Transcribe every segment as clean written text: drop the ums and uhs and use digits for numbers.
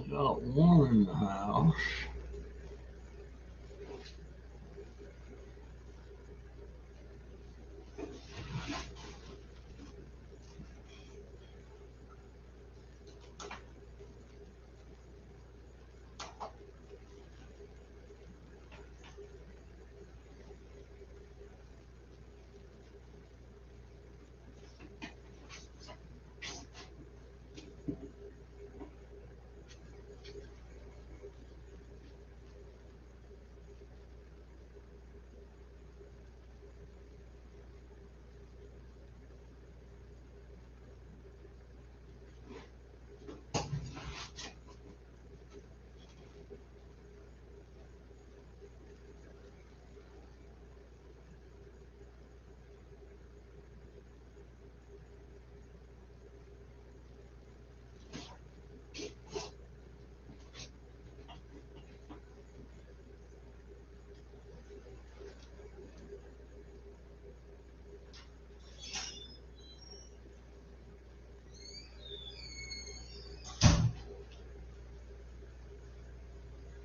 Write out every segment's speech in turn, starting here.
only got one in the house.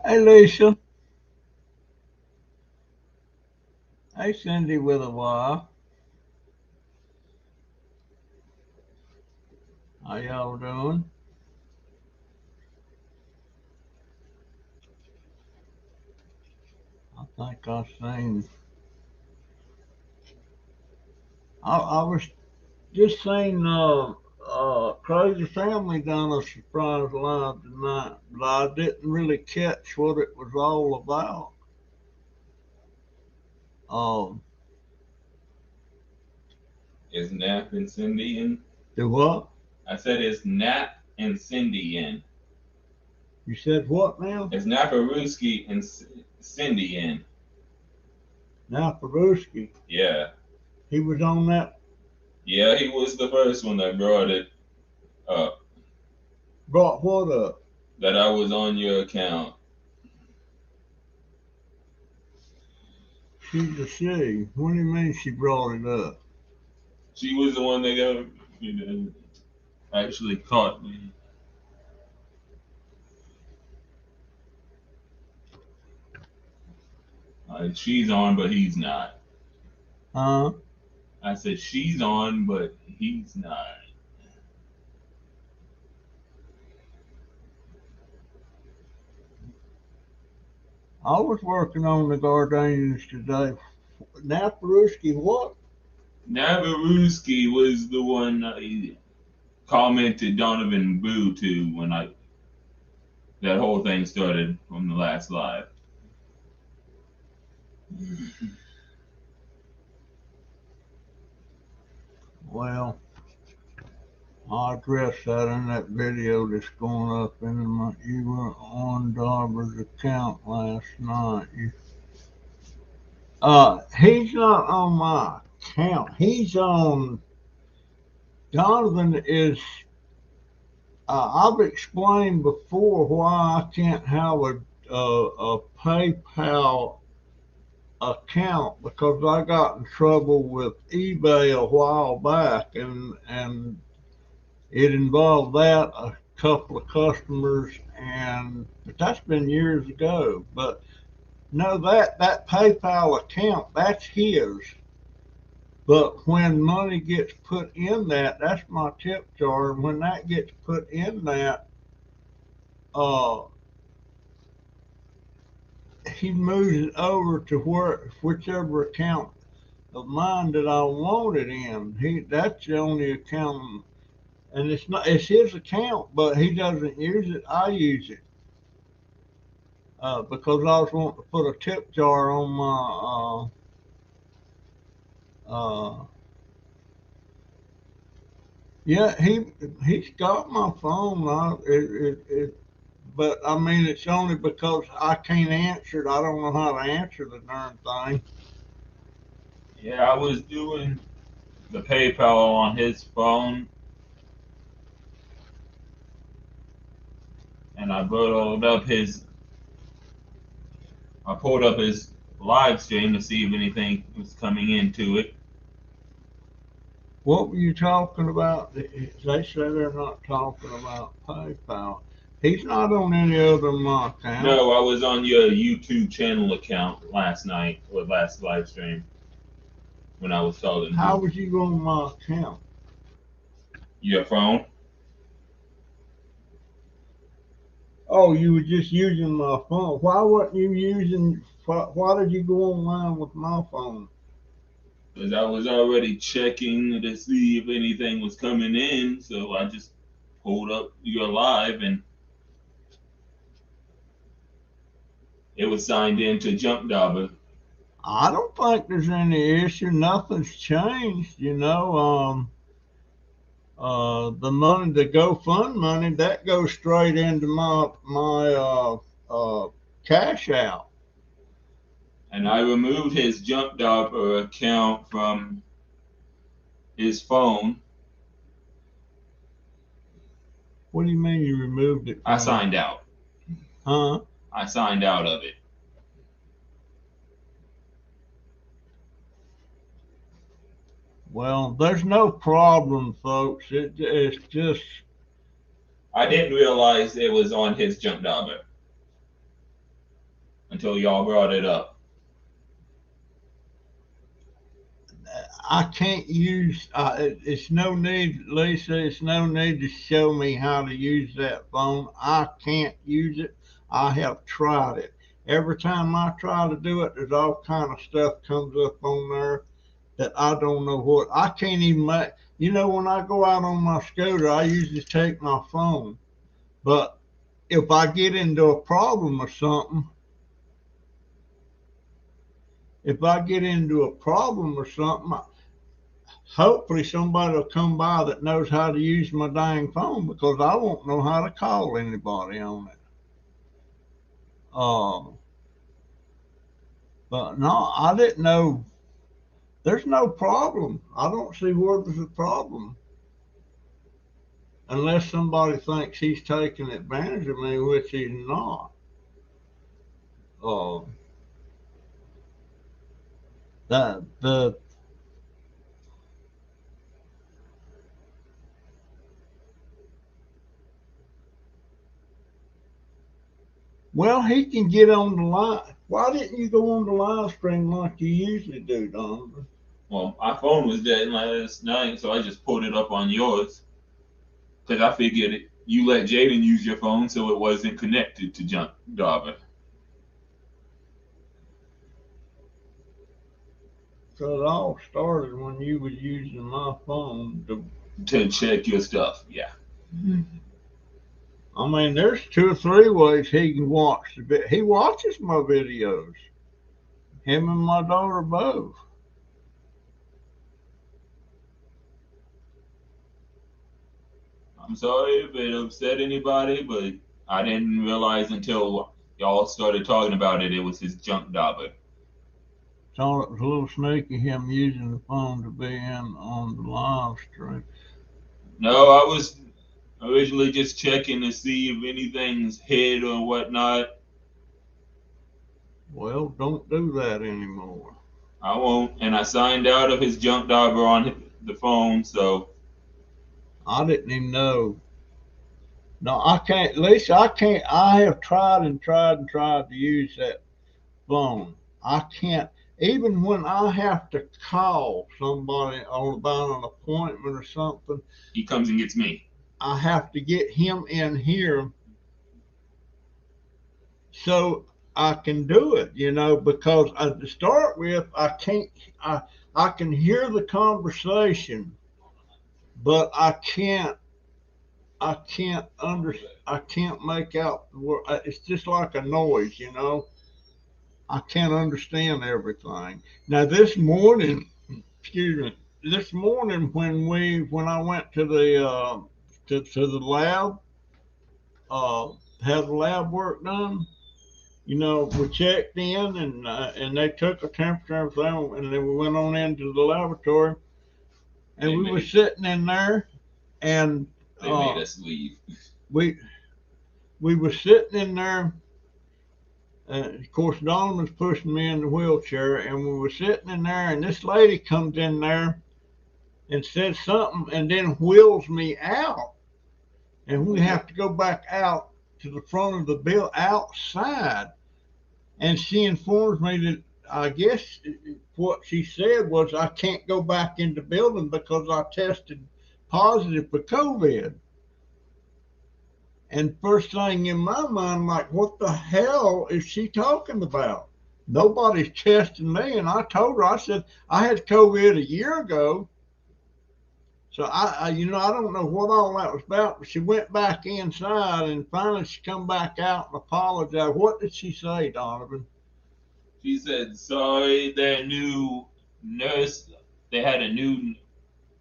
Hey, Lisa. Hey, Cindy with a Y. How y'all doing? I think I seen. I was just saying. Crazy Family done a surprise live tonight, but I didn't really catch what it was all about. Um, Is Nap and Cindy in? the what? I said, is Nap and Cindy in? You said what now? Is Naparuski and Cindy in? Now Peruski. Yeah. He was on that. Yeah, he was the first one that brought it up. Brought what up? That I was on your account. She's a she. What do you mean she brought it up? She was the one that got, actually caught me. She's on, but he's not. Huh? I said she's on, but he's not. I was working on the gardenias today. Now Peruski, what? Nabaruski was the one I commented Donovan Boo to when that whole thing started on the last live. Well, I addressed that in that video that's going up in my. You were on Darber's account last night. He's not on my account. He's on. Donovan is. I've explained before why I can't have a PayPal account because I got in trouble with eBay a while back, and it involved that a couple of customers, and but that's been years ago. But no, that PayPal account that's his. But when money gets put in that, that's my tip jar. And when that gets put in that, uh, he moves it over to whichever account of mine that I want it in. That's the only account, and it's his account, but he doesn't use it. I use it because I was wanting to put a tip jar on my. Yeah, he's got my phone. But I mean, it's only because I can't answer it. I don't know how to answer the darn thing. Yeah, I was doing the PayPal on his phone, and I pulled up his live stream to see if anything was coming into it. What were you talking about? They say they're not talking about PayPal. He's not on any other account. No, I was on your YouTube channel account last night or last live stream when I was talking to How you. was you on my account? Your phone? Oh, you were just using my phone. Why wasn't you using? Why did you go online with my phone? Because I was already checking to see if anything was coming in, so I just pulled up your live and it was signed in to Jump Dauber. I don't think there's any issue. Nothing's changed. The money, the GoFund money, that goes straight into my cash out. And I removed his Jump Dauber account from his phone. What do you mean you removed it? I signed out. Huh? I signed out of it. Well, there's no problem, folks. It's just I didn't realize it was on his Jump Dauber until y'all brought it up. I can't use. It's no need, Lisa. It's no need to show me how to use that phone. I can't use it. I have tried it. Every time I try to do it, there's all kind of stuff comes up on there that I don't know what. I can't even make. When I go out on my scooter, I usually take my phone. But if I get into a problem or something, hopefully somebody will come by that knows how to use my dang phone because I won't know how to call anybody on it. But no, I didn't know. There's no problem. I don't see where there's a problem. Unless somebody thinks he's taking advantage of me, which he's not. Uh, that the Well, he can get on the live. Why didn't you go on the live stream like you usually do, Donovan? Well, my phone was dead last night, so I just pulled it up on yours. Because I figured you let Jaden use your phone so it wasn't connected to Jump Dauber. So it all started when you was using my phone To check your stuff, yeah. I mean, there's 2 or 3 ways he can watch the video. He watches my videos. Him and my daughter both. I'm sorry if it upset anybody, but I didn't realize until y'all started talking about it, it was his Jump Dauber. Thought it was a little sneaky him using the phone to be in on the live stream. No, I was originally just checking to see if anything's hit or whatnot. Well, don't do that anymore. I won't. And I signed out of his Jump Dauber on the phone, so. I didn't even know. No, I can't. Lisa, I can't. I have tried and tried and tried to use that phone. I can't. Even when I have to call somebody on about an appointment or something, He comes and gets me. I have to get him in here so I can do it, because to start with, I can't. I can hear the conversation, but I can't. I can't make out the word. It's just like a noise. I can't understand everything. Now this morning, excuse me, this morning when I went to the lab, had the lab work done. We checked in and they took a temperature and everything, and then we went on into the laboratory, and we were sitting in there, and they made us leave. We were sitting in there. Of course, Donovan's pushing me in the wheelchair, and we were sitting in there, and this lady comes in there and says something, and then wheels me out, and we have to go back out to the front of the bill outside. And she informs me that I guess what she said was I can't go back in the building because I tested positive for COVID. And first thing in my mind, like, what the hell is she talking about? Nobody's testing me. And I told her, I said, I had COVID a year ago. So I don't know what all that was about, but she went back inside and finally she come back out and apologized. What did she say, Donovan? She said, sorry, their new nurse, they had a new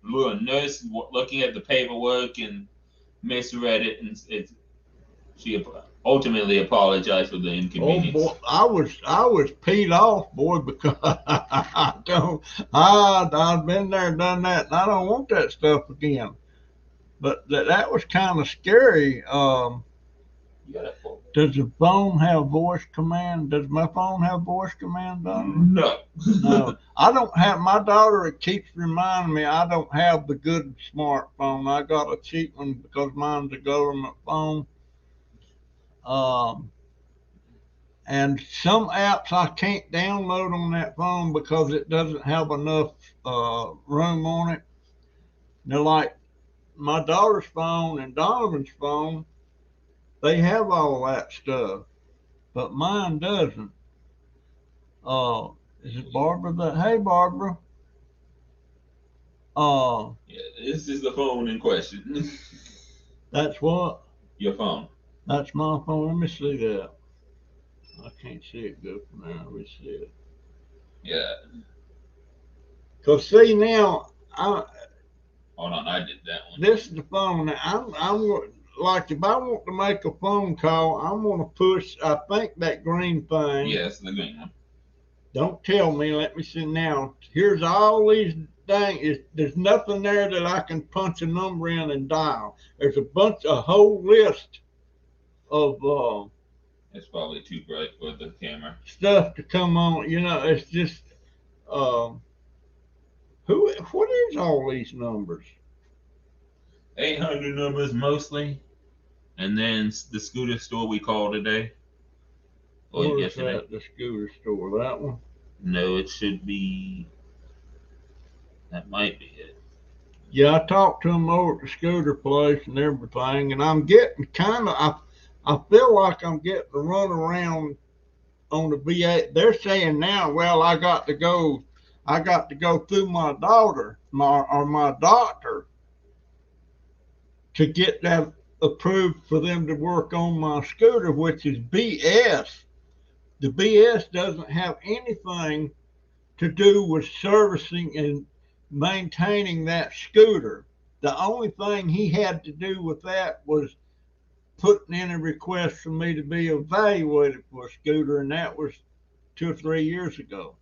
little nurse looking at the paperwork and misread it, and she ultimately apologized for the Oh inconvenience. boy, I was peed off, boy, because I've been there, done that, and I don't want that stuff again. But that was kind of scary. Does the phone have voice command? Does my phone have voice command, Donovan? No. No, I don't have. My daughter keeps reminding me I don't have the good smartphone. I got a cheap one because mine's a government phone. Um, and some apps I can't download on that phone because it doesn't have enough room on it. They're like my daughter's phone and Donovan's phone. They have all that stuff, but mine doesn't. Uh, is it Barbara? That hey, Barbara. Yeah, this is the phone in question. That's what. Your phone. That's my phone. Let me see that. I can't see it good from there. Let me see it. Yeah. Cause see now, Hold on, I did that one. this is the phone. Now, I'm like if I want to make a phone call, I'm gonna push. I think that green thing. Yes, the green one. Don't tell me. Let me see now. Here's all these things. There's nothing there that I can punch a number in and dial. There's a whole list of It's probably too bright for the camera. stuff to come on. You know, it's just um, what is all these numbers? 800 numbers mostly, and then the scooter store we called today. Or Where's yesterday. that? The scooter store. That one. No, it should be. That might be it. Yeah, I talked to them over at the scooter place and everything, and I'm getting kind of. I feel like I'm getting to run around on the VA. They're saying now, well, I got to go. I got to go through my daughter, my doctor, to get that approved for them to work on my scooter, which is BS. The BS doesn't have anything to do with servicing and maintaining that scooter. The only thing he had to do with that was putting in a request for me to be evaluated for a scooter, and that was 2 or 3 years ago.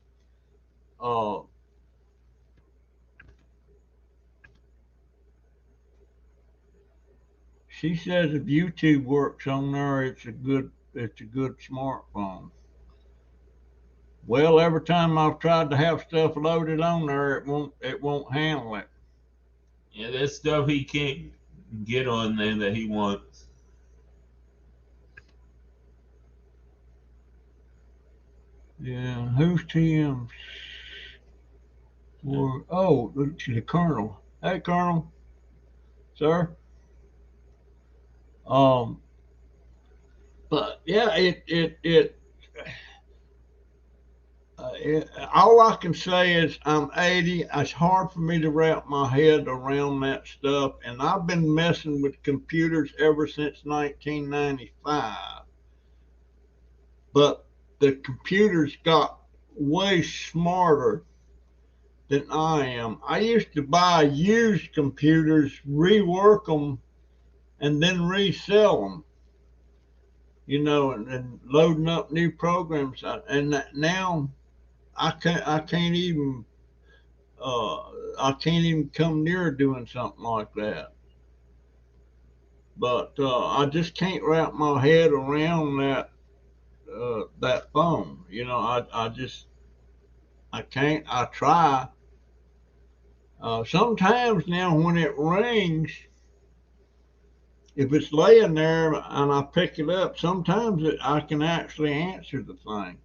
Uh, she says if YouTube works on there, it's a good smartphone. Well, every time I've tried to have stuff loaded on there, it won't handle it. Yeah, there's stuff he can't get on there that he wants. Yeah, who's TM? The Colonel. Hey, Colonel, sir. Um, but yeah, all I can say is I'm 80. It's hard for me to wrap my head around that stuff, and I've been messing with computers ever since 1995. But the computers got way smarter than I am. I used to buy used computers, rework them, and then resell them. And loading up new programs. And now I can't even uh, I can't even come near doing something like that. But I just can't wrap my head around that phone. I can't. I try. Sometimes now when it rings, If it's laying there and I pick it up, sometimes I can actually answer the thing.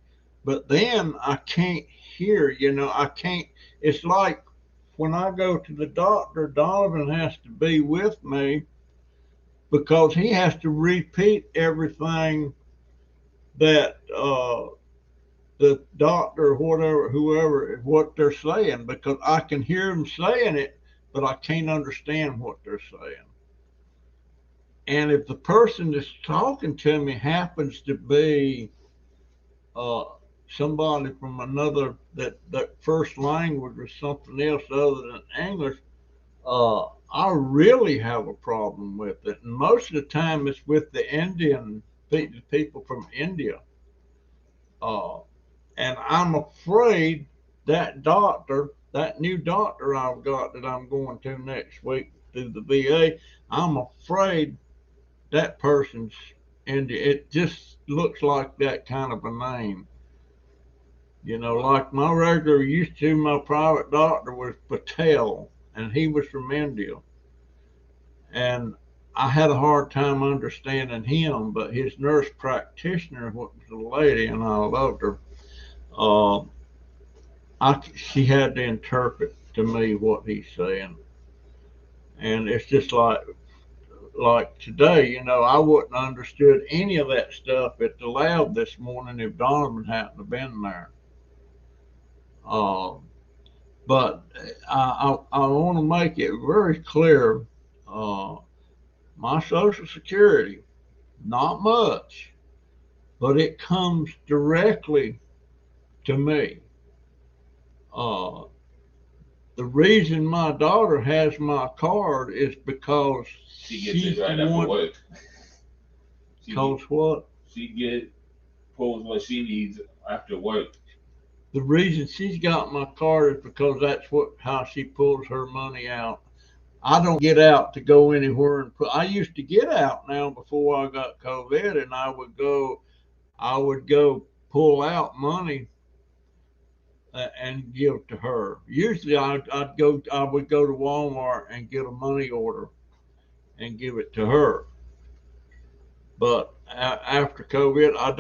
But then I can't hear, I can't. It's like when I go to the doctor, Donovan has to be with me because he has to repeat everything that the doctor or whatever, whoever, what they're saying because I can hear them saying it, but I can't understand what they're saying. And if the person that's talking to me happens to be uh, somebody from another that first language or something else other than English, I really have a problem with it. And most of the time, it's with the Indian people from India. Uh, and I'm afraid that new doctor I've got that I'm going to next week through the VA, I'm afraid that person's India. It just looks like that kind of a name. Like my regular used to, my private doctor was Patel, and he was from India. And I had a hard time understanding him, but his nurse practitioner, what was a lady, and I loved her, uh, she had to interpret to me what he's saying. And it's just like today, I wouldn't have understood any of that stuff at the lab this morning if Donovan hadn't have been there. Uh, but I want to make it very clear. Uh, my Social Security, not much, but it comes directly to me. Uh, the reason my daughter has my card is because she gets it right after work. Because what? She pulls what she needs after work. The reason she's got my card is because that's how she pulls her money out. I don't get out to go anywhere and put. I used to get out now before I got COVID, and I would go pull out money and give to her. Usually, I would go to Walmart and get a money order and give it to her. But after COVID, I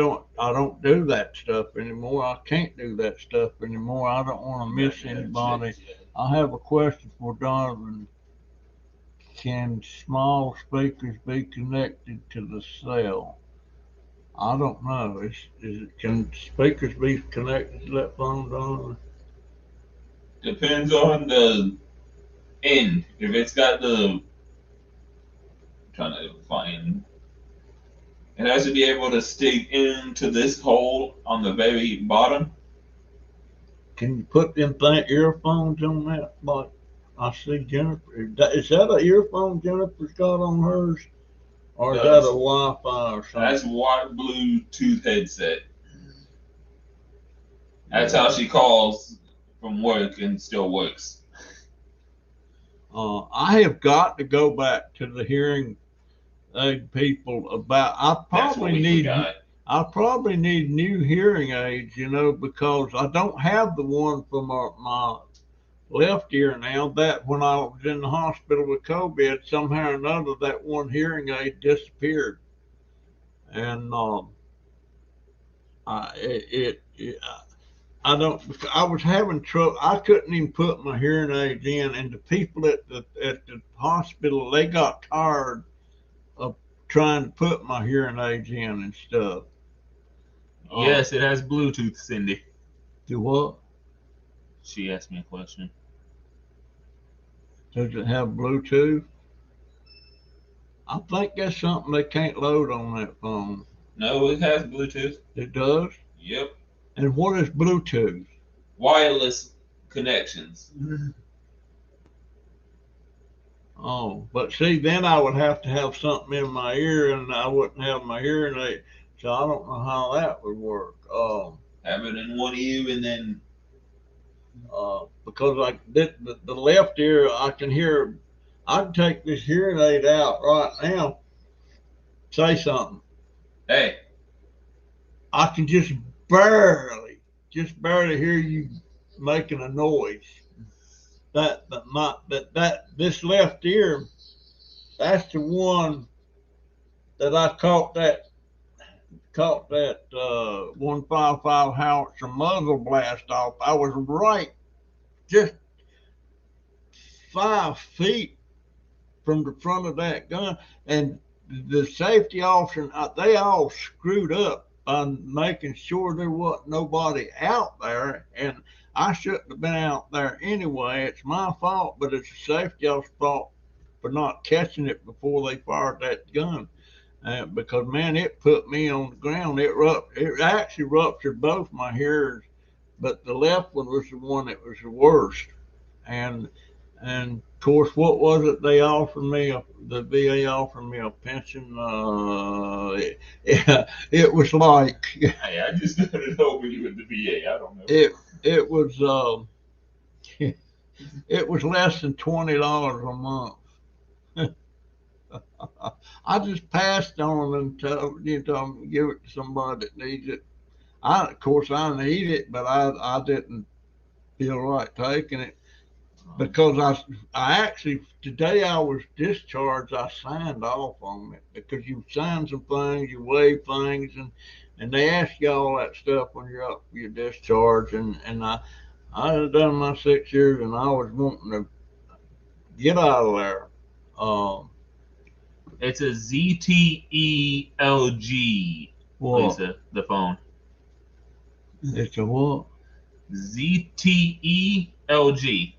don't do that stuff anymore. I can't do that stuff anymore. I don't want to miss anybody. I have a question for Donovan. Can small speakers be connected to the cell? I don't know. Can speakers be connected to that phone, Donovan? Depends on the end. If it's got the trying to find, it has to be able to stick into this hole on the very bottom. Can you put them earphones on that? Like I see Jennifer. Is that an earphone Jennifer's got on hers? Or is that a Wi-Fi or something? That's white Bluetooth headset. That's how she calls from work and still works. I have got to go back to the hearing aid people about. I probably need new hearing aids, because I don't have the one for my left ear now. That when I was in the hospital with COVID, somehow or another, that one hearing aid disappeared, and I don't. I was having trouble. I couldn't even put my hearing aids in, and the people at the hospital, they got tired of trying to put my hearing aids in and stuff. Yes, it has Bluetooth, Cindy. Do what? She asked me a question. Does it have Bluetooth? I think that's something they can't load on that phone. No, it has Bluetooth. It does? Yep. And what is Bluetooth? Wireless connections. Oh, but see, then I would have to have something in my ear, and I wouldn't have my hearing aid. So I don't know how that would work. Have it in one ear and then. Because the left ear, I can hear. I can take this hearing aid out right now. Say something. Hey. I can barely hear you making a noise. This left ear, that's the one that I caught that 155 howitzer muzzle blast off. I was right just 5 feet from the front of that gun, and the safety officer, they all screwed up by making sure there wasn't nobody out there, and I shouldn't have been out there anyway. It's my fault, but it's the safety officer's fault for not catching it before they fired that gun. Because man, it put me on the ground. It actually ruptured both my hairs, but the left one was the one that was the worst. And of course, what was it they offered me? The VA offered me a pension. It was like Hey, I just started over you with the VA. I don't know. it was it was less than $20 a month. I just passed on and told them to give it to somebody that needs it. Of course, I need it, but I didn't feel right taking it because I actually today I was discharged. I signed off on it because you sign some things, you waive things, and they ask you all that stuff when you're up for your discharge. And I had done my 6 years, and I was wanting to get out of there. Um, It's a ZTELG, what? Lisa, the phone. It's a what? ZTELG.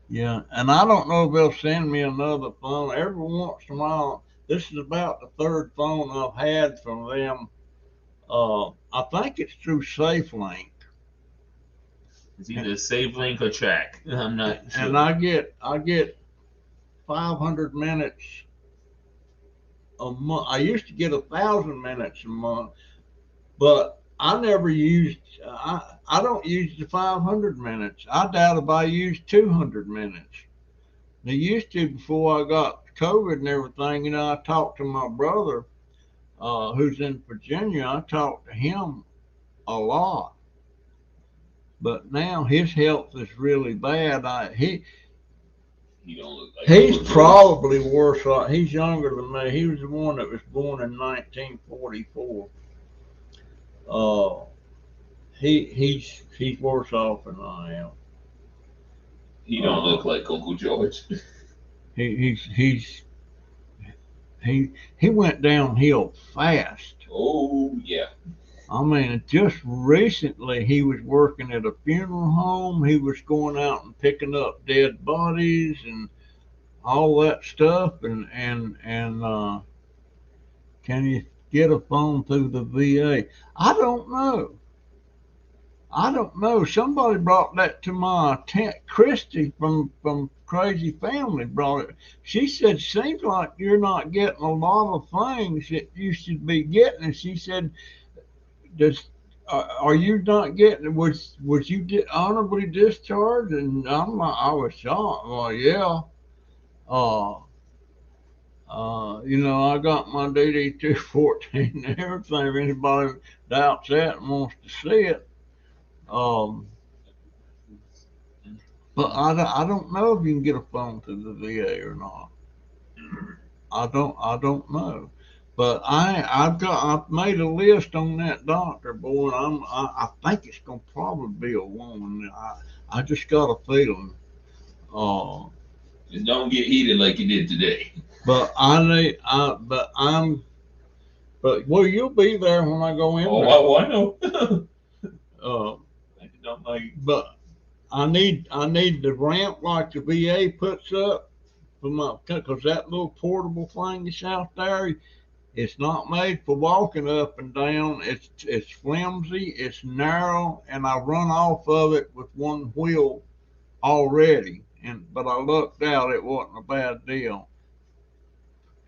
Yeah, and I don't know if they'll send me another phone. Every once in a while, this is about the third phone I've had from them. I think it's through SafeLink, It's either Save Link or Track. I'm not sure. and I get 500 minutes a month. I used to get 1,000 minutes a month, but I never used. I don't use the 500 minutes. I doubt if I used 200 minutes. They used to before I got COVID and everything. I talked to my brother, who's in Virginia. I talked to him a lot, but now his health is really bad. He don't look like He's probably worse off. He's younger than me. He was the one that was born in 1944. Uh, he's worse off than I am. He don't look like Uncle George. He's he went downhill fast. Oh yeah. I mean, just recently he was working at a funeral home. He was going out and picking up dead bodies and all that stuff. And can you get a phone through the VA? I don't know. I don't know. Somebody brought that to my attention. Christy from Crazy Family brought it. She said, "Seems like you're not getting a lot of things that you should be getting." And she said, "Does are you not getting? Was you honorably discharged?" And I was shocked. Well, yeah. Uh, I got my DD 214 and everything. If anybody doubts that and wants to see it. Um, but I don't know if you can get a phone through the VA or not. I don't know. But I've made a list on that doctor boy. And I think it's gonna probably be a woman. I just got a feeling. Uh, Just don't get heated like you did today. but I need I but I'm but well you'll be there when I go in there. Oh, I know. Uh, I don't like. but I need the ramp like the VA puts up for my because that little portable thing that's out there, it's not made for walking up and down. It's flimsy, it's narrow, and I run off of it with one wheel already. But I lucked out; it wasn't a bad deal.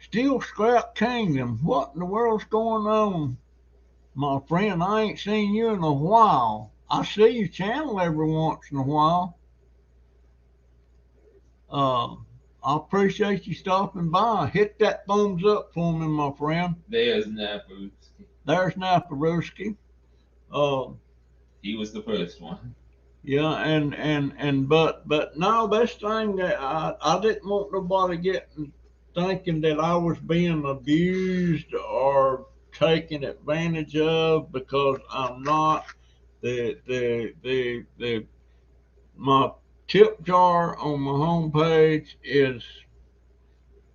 Still Scrap Kingdom. What in the world's going on, my friend? I ain't seen you in a while. I see your channel every once in a while. Uh, I appreciate you stopping by. Hit that thumbs up for me, my friend. There's Naparuski. There's Naparuski. Uh, He was the first one. yeah, but no, this thing that I didn't want nobody getting thinking that I was being abused or taken advantage of, because I'm not. The my tip jar on my homepage is,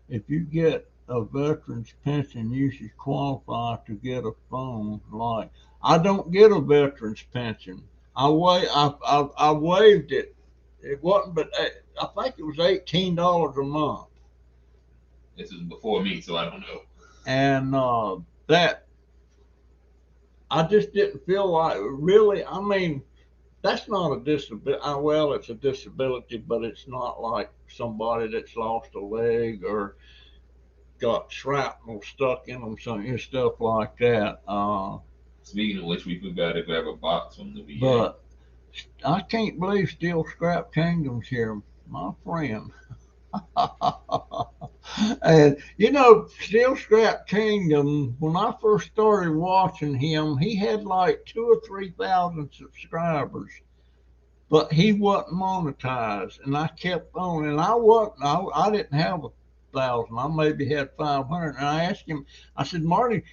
if you get a veteran's pension, you should qualify to get a phone. Like, I don't get a veteran's pension. I waived it. It wasn't, but I think it was $18 a month, This is before me, so I don't know. and that I just didn't feel like, really. I mean, that's not a disability. Well, it's a disability, but it's not like somebody that's lost a leg or got shrapnel stuck in them, something, stuff like that. Speaking of which, we forgot to grab a box from the VA. But I can't believe Steel Scrap Kingdom's here, my friend. And Steel Scrap Kingdom, when I first started watching him, he had like 2 or 3 thousand subscribers, but he wasn't monetized. And I kept on, and I didn't have 1,000. I maybe had 500. And I asked him, I said, Marty,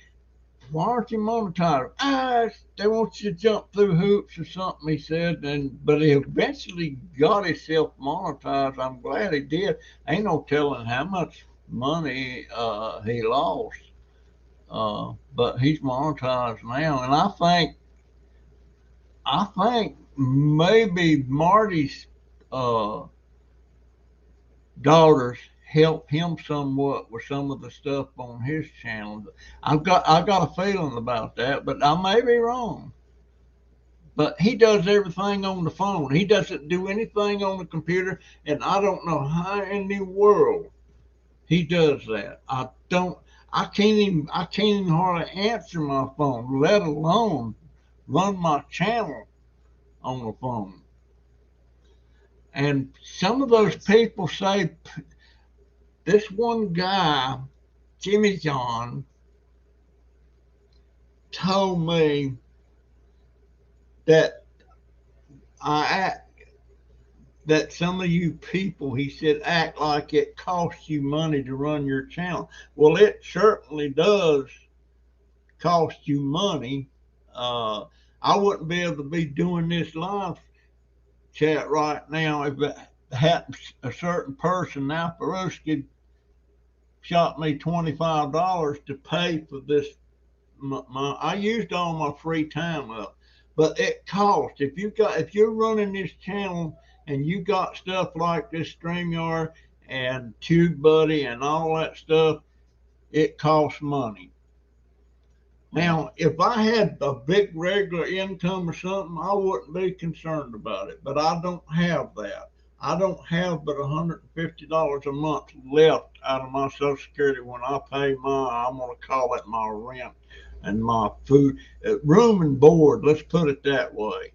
why aren't you monetized? They want you to jump through hoops or something, he said. But he eventually got himself monetized. I'm glad he did. Ain't no telling how much money he lost. But he's monetized now. And I think maybe Marty's uh, daughters help him somewhat with some of the stuff on his channel. I got a feeling about that, but I may be wrong. But he does everything on the phone. He doesn't do anything on the computer, and I don't know how in the world he does that. I can't even hardly answer my phone, let alone run my channel on the phone. And some of those people say, this one guy, Jimmy John, told me that I act, that some of you people, he said, act like it costs you money to run your channel. Well, it certainly does cost you money. Uh, I wouldn't be able to be doing this live chat right now if it had a certain person. Now, Peruski shot me $25 to pay for this. I used all my free time up, but it costs. If you're running this channel and you got stuff like this StreamYard and TubeBuddy and all that stuff, it costs money. Now, if I had a big regular income or something, I wouldn't be concerned about it. But I don't have that. I don't have but $150 a month left out of my Social Security when I pay I'm going to call it my rent and my food, room and board. Let's put it that way.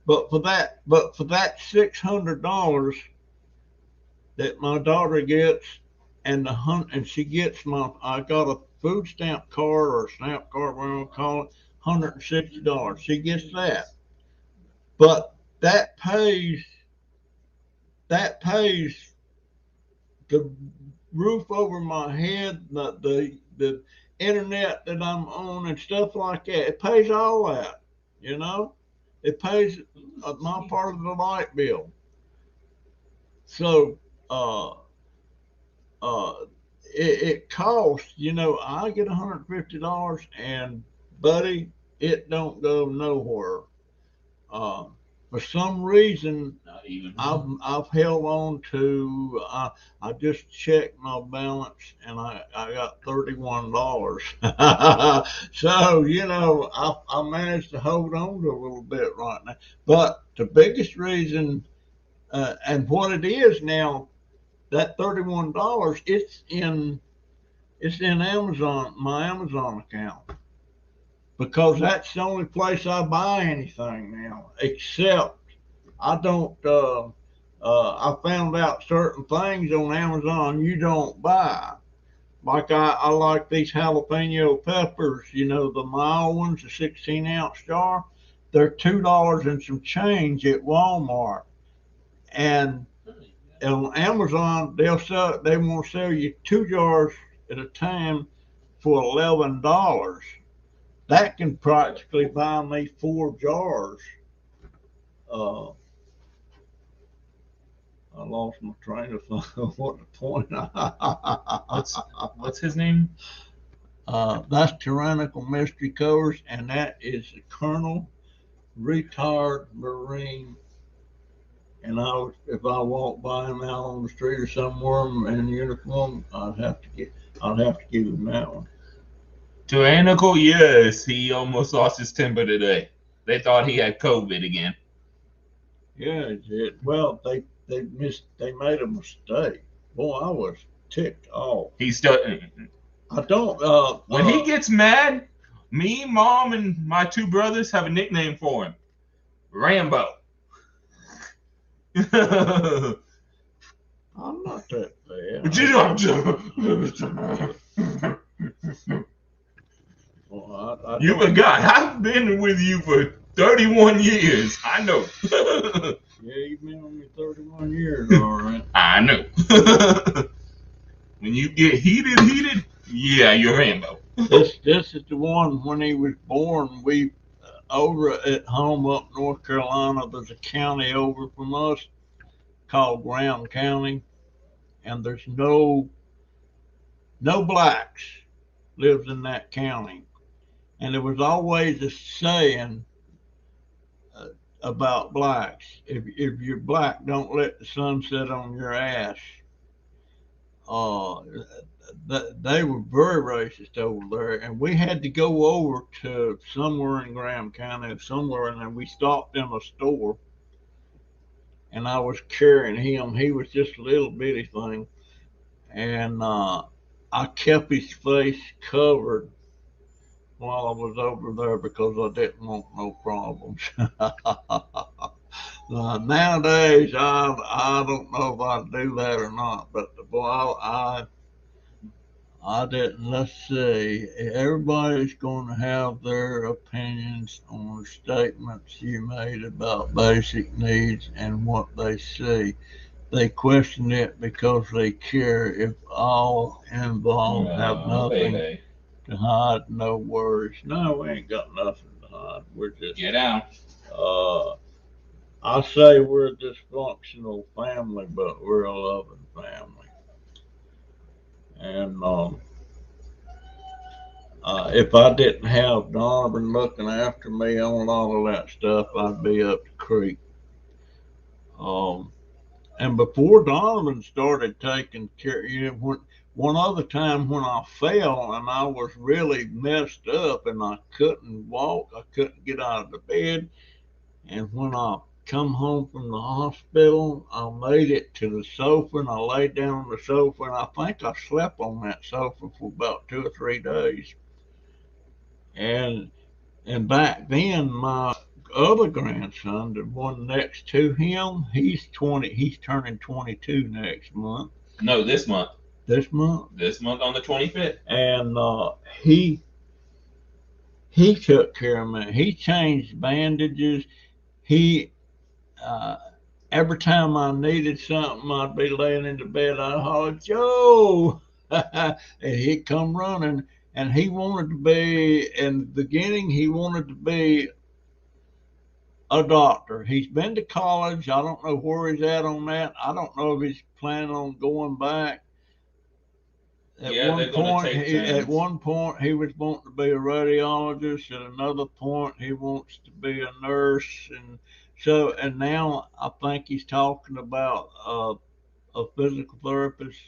But for that $600 that my daughter gets, and she gets I got a food stamp card or a snap card, whatever you want to call it, $160. She gets that, but that pays the roof over my head, the internet that I'm on, and stuff like that. It pays all that, you know. It pays my part of the light bill. So uh, uh, it costs. I get $150, and buddy, it don't go nowhere. Uh, for some reason, Not even. I've held on to. I just checked my balance, and I got $31. So I managed to hold on to a little bit right now. But the biggest reason, and what it is now, that $31, it's in Amazon, my Amazon account, because that's the only place I buy anything now. Except I don't. I found out certain things on Amazon you don't buy. Like I like these jalapeno peppers. The mild ones, the 16-ounce jar. They're $2 and some change at Walmart, and on Amazon, they want to sell you 2 jars at a time for $11. That can practically buy me 4 jars. Uh, I lost my train of thought. What the point? What's his name? That's Tyrannical Mystery Covers, and that is a Colonel, retired Marine. And if I walk by him out on the street or somewhere in uniform, I'd have to give him that one. Tyrannical, yes. He almost lost his temper today. They thought he had COVID again. Yeah, well, they made a mistake. Boy, I was ticked off. He's still. I don't. When he gets mad, me, Mom, and my 2 brothers have a nickname for him: Rambo. I'm not that bad. Well, you forgot. I've been with you for 31 years. I know. Yeah, you've been with me 31 years, all right. I know. When you get heated, yeah, you're Rambo. This is the one when he was born. We over at home up North Carolina, there's a county over from us called Graham County, and there's no blacks lives in that county. And there was always a saying about blacks: if you're black, don't let the sun set on your ass. Uh, they were very racist over there, and we had to go over to somewhere in Graham County, somewhere, and then we stopped in a store, and I was carrying him. He was just a little bitty thing, and I kept his face covered while I was over there because I didn't want no problems. Nowadays, I don't know if I'd do that or not, but boy, I didn't. Let's see. Everybody's going to have their opinions on statements you made about basic needs and what they see. They question it because they care. If all involved have nothing to hide, no worries. No, we ain't got nothing to hide. We're just get out. I say we're a dysfunctional family, but we're a loving family. And if I didn't have Donovan looking after me on all of that stuff, I'd be up the creek. And before Donovan started taking care, one other time when I fell and I was really messed up and I couldn't walk, I couldn't get out of the bed, and when I come home from the hospital, I made it to the sofa and I laid down on the sofa, and I think I slept on that sofa for about 2 or 3 days. And back then, my other grandson, the one next to him, he's 20. He's turning 22 next month. No, this month. This month. This month on the 25th. And he took care of me. He changed bandages. He every time I needed something, I'd be laying in the bed. I'd holler, Joe, and he'd come running. And he wanted to be, in the beginning, he wanted to be a doctor. He's been to college. I don't know where he's at on that. I don't know if he's planning on going back. At one point, he was wanting to be a radiologist. At another point, he wants to be a nurse, and now I think he's talking about a physical therapist.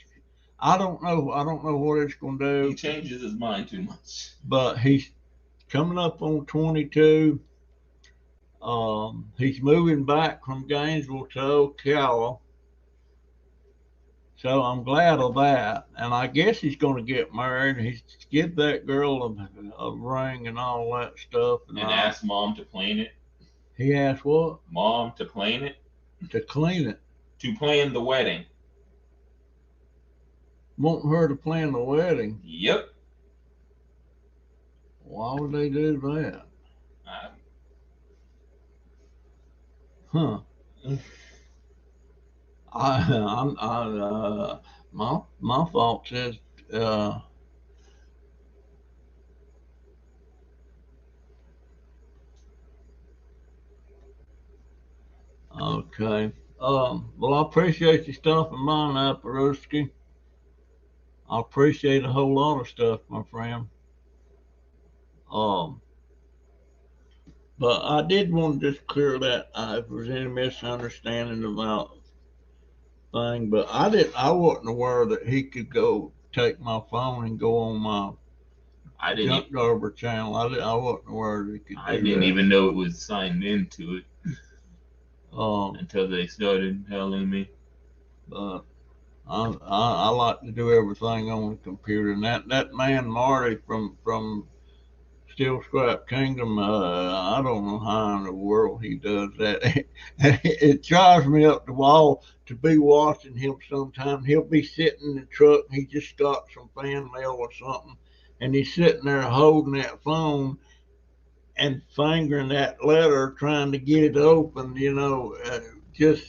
I don't know. I don't know what it's going to do. He changes his mind too much. But he's coming up on 22. He's moving back from Gainesville to Ocala. So I'm glad of that. And I guess he's going to get married. He's give that girl a ring and all that stuff. And ask Mom to clean it. He asked what? Mom to clean it. To clean it. To plan the wedding. Want her to plan the wedding? Yep. Why would they do that? Huh. My fault is uh, okay. Well, I appreciate you stopping by, Naparuski. I appreciate a whole lot of stuff, my friend. Um, but I did want to just clear that if there's any misunderstanding about thing, but I wasn't aware that he could go take my phone and go on my I didn't. junk garbage channel. I wasn't aware that he could I do didn't that. even know it was signed into it Um, until they started telling me. but I like to do everything on the computer, and that man Marty from Steel Scrap Kingdom, I don't know how in the world he does that. It drives me up the wall to be watching him sometime. He'll be sitting in the truck, he just got some fan mail or something, and he's sitting there holding that phone and fingering that letter, trying to get it open, just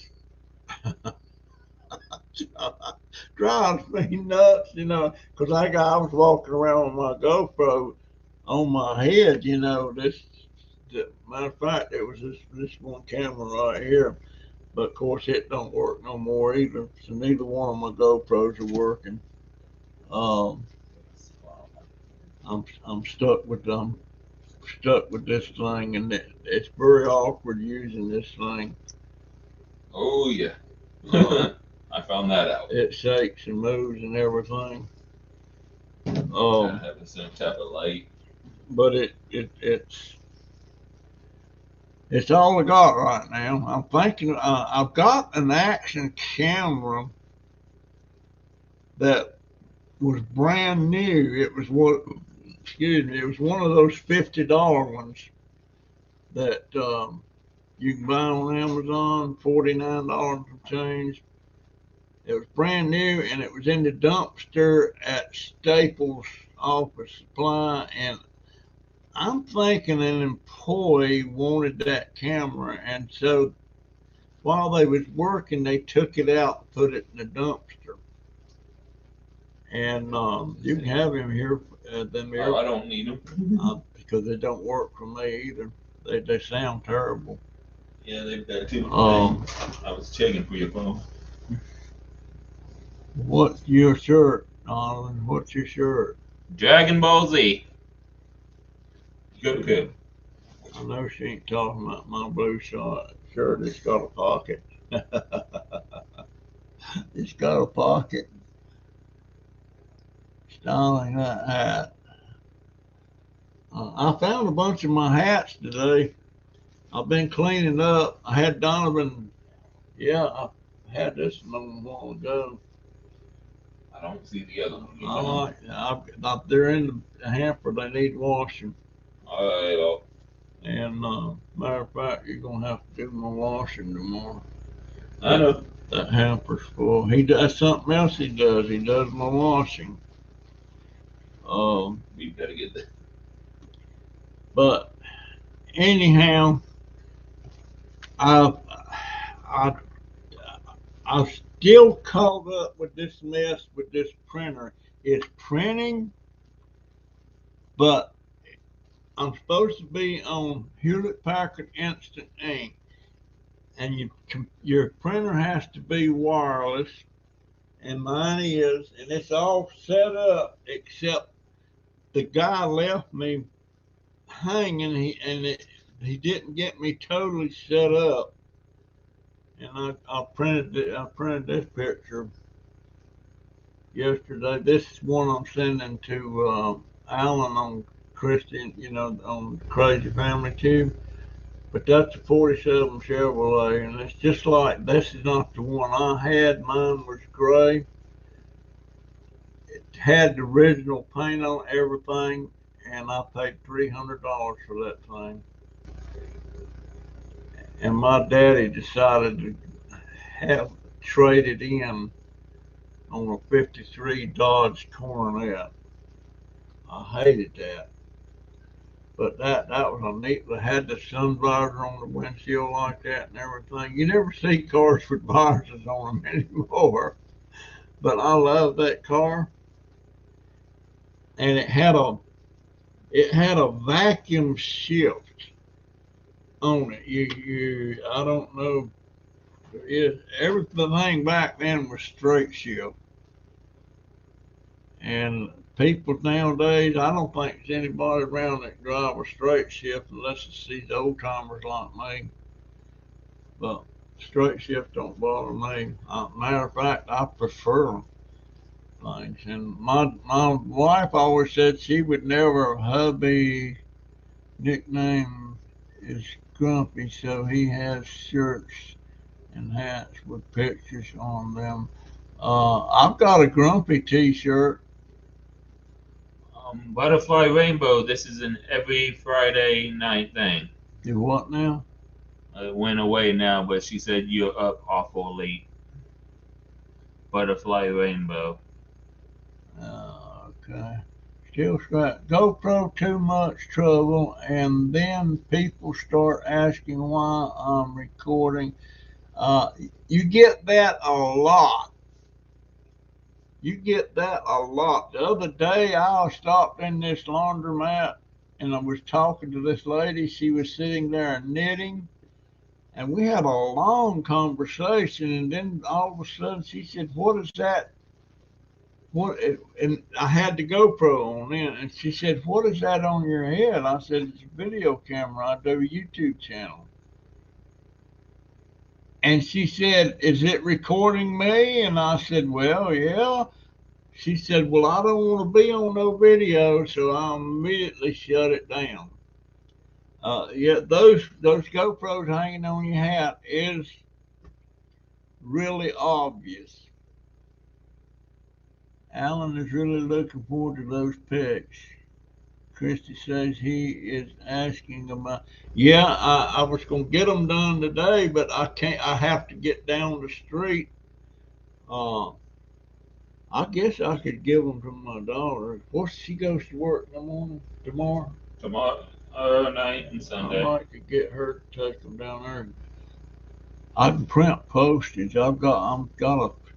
drives me nuts, because I was walking around with my GoPro on my head, matter of fact, it was this one camera right here, but of course it don't work no more either. So neither one of my GoPros are working. Um, I'm stuck with this thing, and it's very awkward using this thing. Oh yeah, Uh, I found that out. it shakes and moves and everything. Gotta Um, have a certain type of light. but it's all I got right now. I'm thinking I've got an action camera that was brand new. It was excuse me, it was one of those $50 ones that you can buy on Amazon, $49 and change. It was brand new, and it was in the dumpster at Staples Office Supply. And I'm thinking an employee wanted that camera, and so while they was working, they took it out and put it in the dumpster. And you can have him here, them here, Oh, I don't need them. because they don't work for me either. They sound terrible. Yeah, they've got too many Um, things. I was checking for your phone. what's your shirt, Donovan? What's your shirt? Dragon Ball Z. Good, good. I know she ain't talking about my blue shirt. It's got a pocket. It's got a pocket. Styling that hat. I found a bunch of my hats today. I've been cleaning up. I had Donovan. Yeah, I had this one a while ago. I don't see the other one. I like. They're in the hamper. They need washing. All right, well, And matter of fact, you're gonna have to do my washing tomorrow. I know. That hamper's full. He does something else. He does. He does my washing. We better get that. But anyhow, I I I'm still caught up with this mess with this printer. It's printing, but I'm supposed to be on Hewlett Packard Instant Ink, and your printer has to be wireless, and mine is, and it's all set up except the guy left me hanging. He didn't get me totally set up, and I printed this picture yesterday. This is one I'm sending to Alan on Christian, on Crazy Family Tube. But that's a 47 Chevrolet, and it's just like this is not the one I had. Mine was gray. It had the original paint on everything, and I paid $300 for that thing. And my daddy decided to have traded in on a '53 Dodge Coronet. I hated that. But that was a neat. They had the sun visor on the windshield like that and everything. You never see cars with visors on them anymore. But I love that car, and it had a vacuum shift on it. I don't know. Everything back then was straight shift, and people nowadays, I don't think there's anybody around that drive a straight shift unless it's these old timers like me. But straight shift don't bother me. Matter of fact, I prefer things. And my wife always said she would never hubby nickname is Grumpy, so he has shirts and hats with pictures on them. I've got a Grumpy T-shirt. Butterfly Rainbow. This is an every Friday night thing. Do what now? It went away now, but she said you're up awful late. Butterfly Rainbow. Okay. Still scratch. GoPro too much trouble, and then people start asking why I'm recording. Uh, you get that a lot. You get that a lot. The other day, I stopped in this laundromat and I was talking to this lady. She was sitting there knitting, and we had a long conversation. And then all of a sudden, she said, "What is that? What?" And I had the GoPro on then, and she said, "What is that on your head?" I said, "It's a video camera. I do a YouTube channel." And she said, "Is it recording me?" And I said, "Well, yeah." She said, "Well, I don't want to be on no video," so I immediately shut it down. Yeah, those GoPros hanging on your hat is really obvious. Alan is really looking forward to those pics. Christy says he is asking about. Yeah, I was gonna get them done today, but I can't. I have to get down the street. Uh, I guess I could give them to my daughter. What she goes to work in the morning tomorrow? Tomorrow night and I Sunday. might could get her to take them down there. I can print postage. I've got an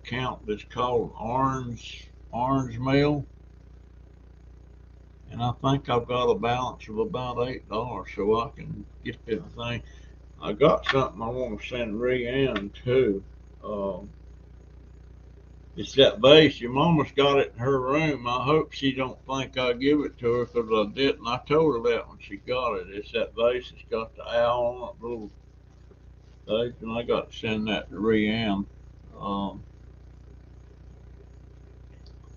account that's called Orange Mail, and I think I've got a balance of about $8, so I can get that thing. I got something I want to send Rianne too. Uh, it's that vase. Your mama's got it in her room. I hope she don't think I give it to her because I didn't. I told her that when she got it. It's that vase that's got the owl on it, little thing, and I got to send that to Rianne. Um,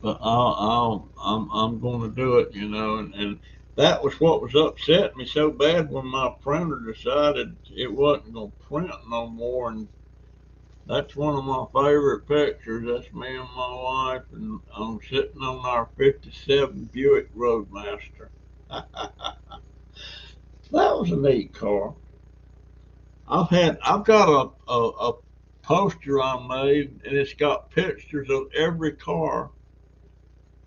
but I'm going to do it, and that was what was upsetting me so bad when my printer decided it wasn't going to print no more, and that's one of my favorite pictures. That's me and my wife, and I'm sitting on our '57 Buick Roadmaster. That was a neat car. I've got a poster I made, and it's got pictures of every car,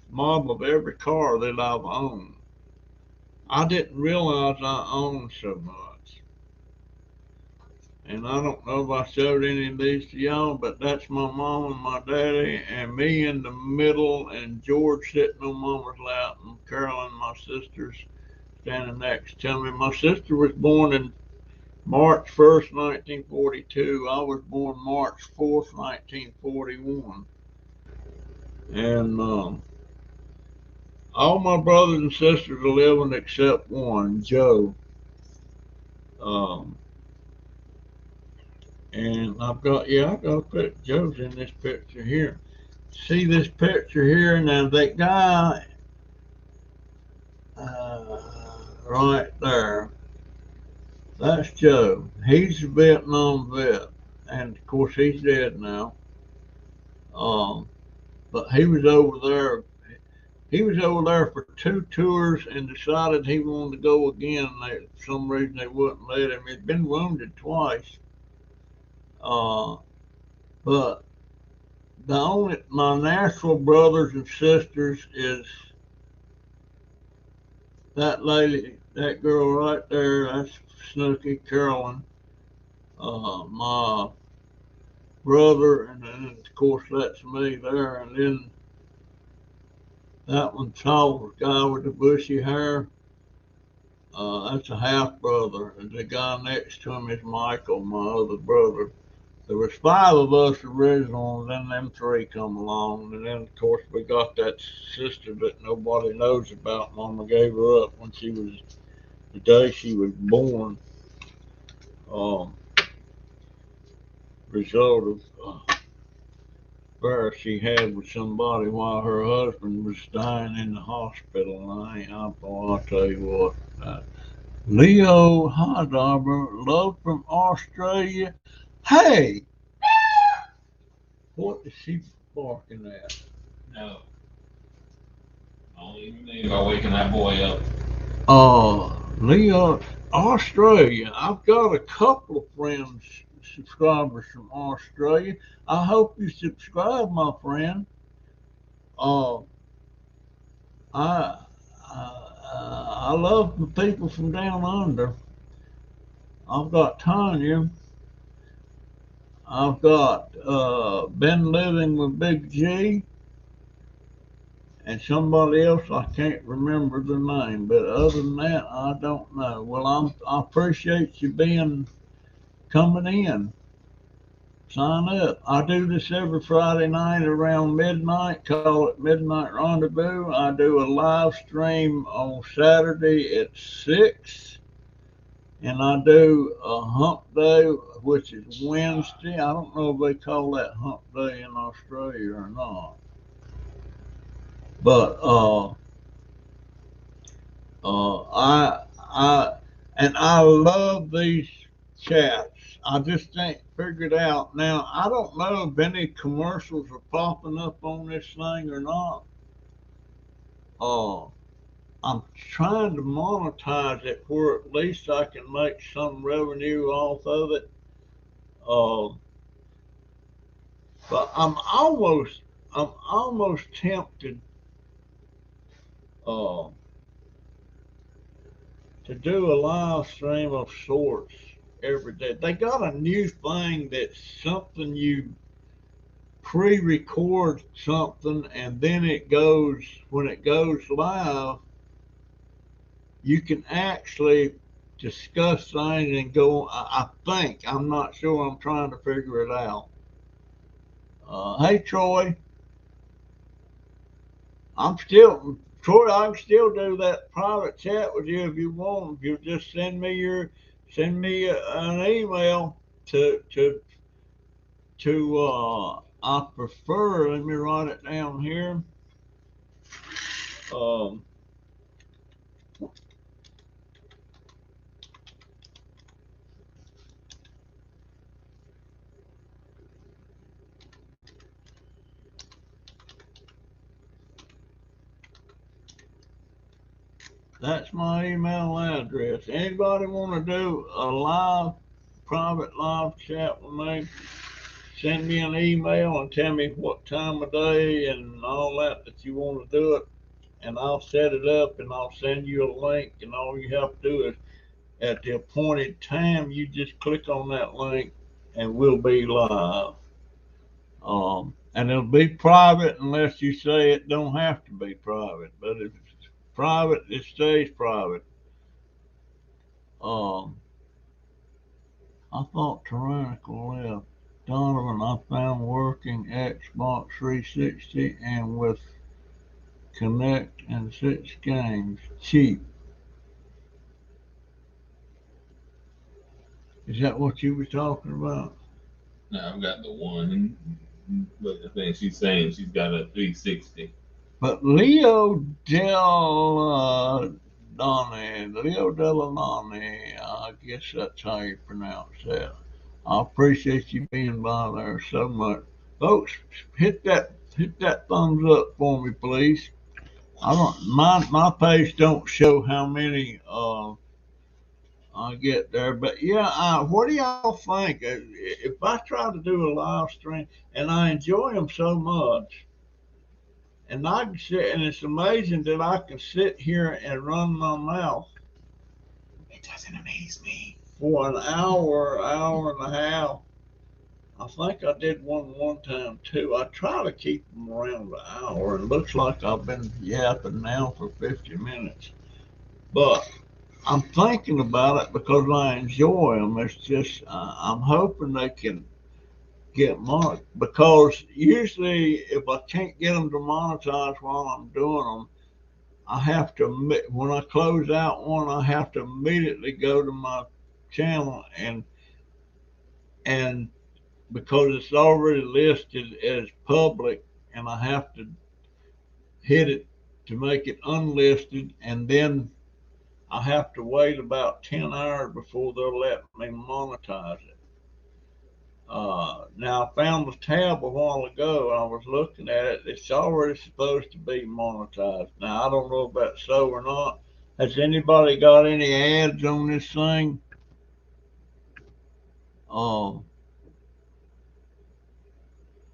model of every car that I've owned. I didn't realize I owned so much. And I don't know if I showed any of these to y'all, but that's my mom and my daddy, and me in the middle, and George sitting on mama's lap, and Carolyn, my sister's standing next to me. My sister was born in March 1st, 1942. I was born March 4th, 1941. And all my brothers and sisters are living except one, Joe. Um, and I got a picture. Joe's in this picture here. See this picture here? Now that guy right there, that's Joe. He's a Vietnam vet, and of course he's dead now. Um, but he was over there. He was over there for two tours and decided he wanted to go again. For some reason they wouldn't let him. He'd been wounded twice. Uh, but the only my natural brothers and sisters is that lady, that girl right there, that's Snooky Carolyn. My brother, and then of course that's me there, and then that one tall guy with the bushy hair. That's a half brother, and the guy next to him is Michael, my other brother. There was five of us original, and then them three come along, and then of course we got that sister that nobody knows about. Mama gave her up when she was the day she was born. Um, Result of affair she had with somebody while her husband was dying in the hospital. I'll tell you what. Leo Hardarbor, love from Australia. Hey, what is she barking at? No, I don't even think about waking that boy up. Leo, Australia. I've got a couple of friends, subscribers from Australia. I hope you subscribe, my friend. Uh, I, I love the people from down under. I've got Tanya. I've got been living with Big G and somebody else I can't remember the name. But other than that, I don't know. Well, I appreciate you being coming in. Sign up. I do this every Friday night around midnight. Call it Midnight Rendezvous. I do a live stream on Saturday at 6. And I do a hump day, which is Wednesday. I don't know if they call that hump day in Australia or not. But I and I love these chats. I just ain't figured out now. I don't know if any commercials are popping up on this thing or not. Uh, I'm trying to monetize it where at least I can make some revenue off of it. Uh, but I'm almost tempted uh, to do a live stream of sorts every day. They got a new thing that's something you pre-record something and then it goes when it goes live, you can actually discuss things and go. I think I'm not sure. I'm trying to figure it out. Hey Troy, I'm still Troy. I can still do that private chat with you if you want. If you just send me an email to I prefer. Let me write it down here. Um, that's my email address. Anybody want to do a private live chat with me? Send me an email and tell me what time of day and all that you want to do it, and I'll set it up and I'll send you a link. And all you have to do is at the appointed time, you just click on that link, and we'll be live. And it'll be private unless you say it don't have to be private. But if it's private, it stays private. Um, I thought Tyrannical left. Donovan, I found working Xbox 360 and with Connect and 6 games. Cheap. Is that what you were talking about? No, I've got the one, but I think she's saying she's got a 360. But Leo Leo Delanone, I guess that's how you pronounce that. I appreciate you being by there so much. Folks, hit that thumbs up for me, please. I don't my page don't show how many I get there, but yeah, what do y'all think? If I try to do a live stream and I enjoy them so much, And I can sit, and it's amazing that I can sit here and run my mouth It doesn't amaze me. for an hour, hour and a half. I think I did one time too. I try to keep them around an hour. It looks like I've been yapping now for 50 minutes. But I'm thinking about it because I enjoy them. It's just, I'm hoping they can get marked because usually if I can't get them to monetize while I'm doing them, I have to, when I close out one, I have to immediately go to my channel and because it's already listed as public and I have to hit it to make it unlisted and then I have to wait about 10 hours before they'll let me monetize it. Now I found the tab a while ago. I was looking at it. It's already supposed to be monetized. Now I don't know if that's so or not. Has anybody got any ads on this thing? Um,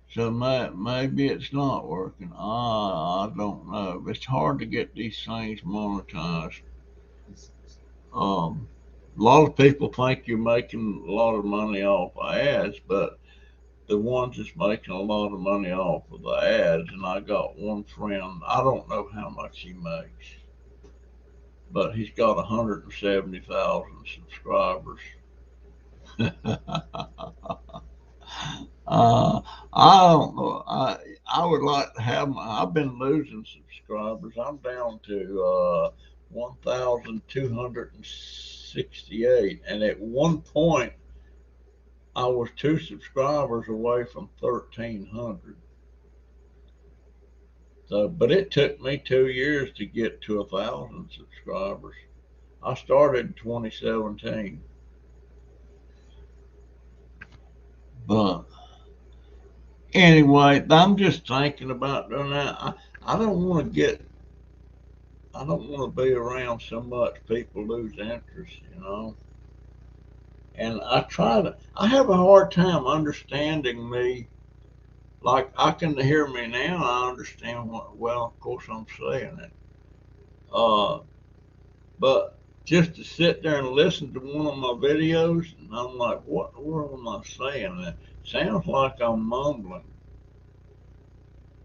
so maybe it's not working. I don't know. It's hard to get these things monetized. Um, a lot of people think you're making a lot of money off of ads, but the ones that's making a lot of money off of the ads, and I got one friend, I don't know how much he makes, but he's got 170,000 subscribers. uh, I don't know. I would like to have my. I've been losing subscribers. I'm down to 1,268, and at one point I was two subscribers away from 1,300. So, but it took me 2 years to get to 1,000 subscribers. I started in 2017, but anyway, I'm just thinking about doing that. I don't want to get, I don't want to be around so much people lose interest. And I have a hard time understanding me. Like I can hear me now, I understand what. Well, of course I'm saying it. Uh, But just to sit there and listen to one of my videos, and I'm like, what the world am I saying? It sounds like I'm mumbling.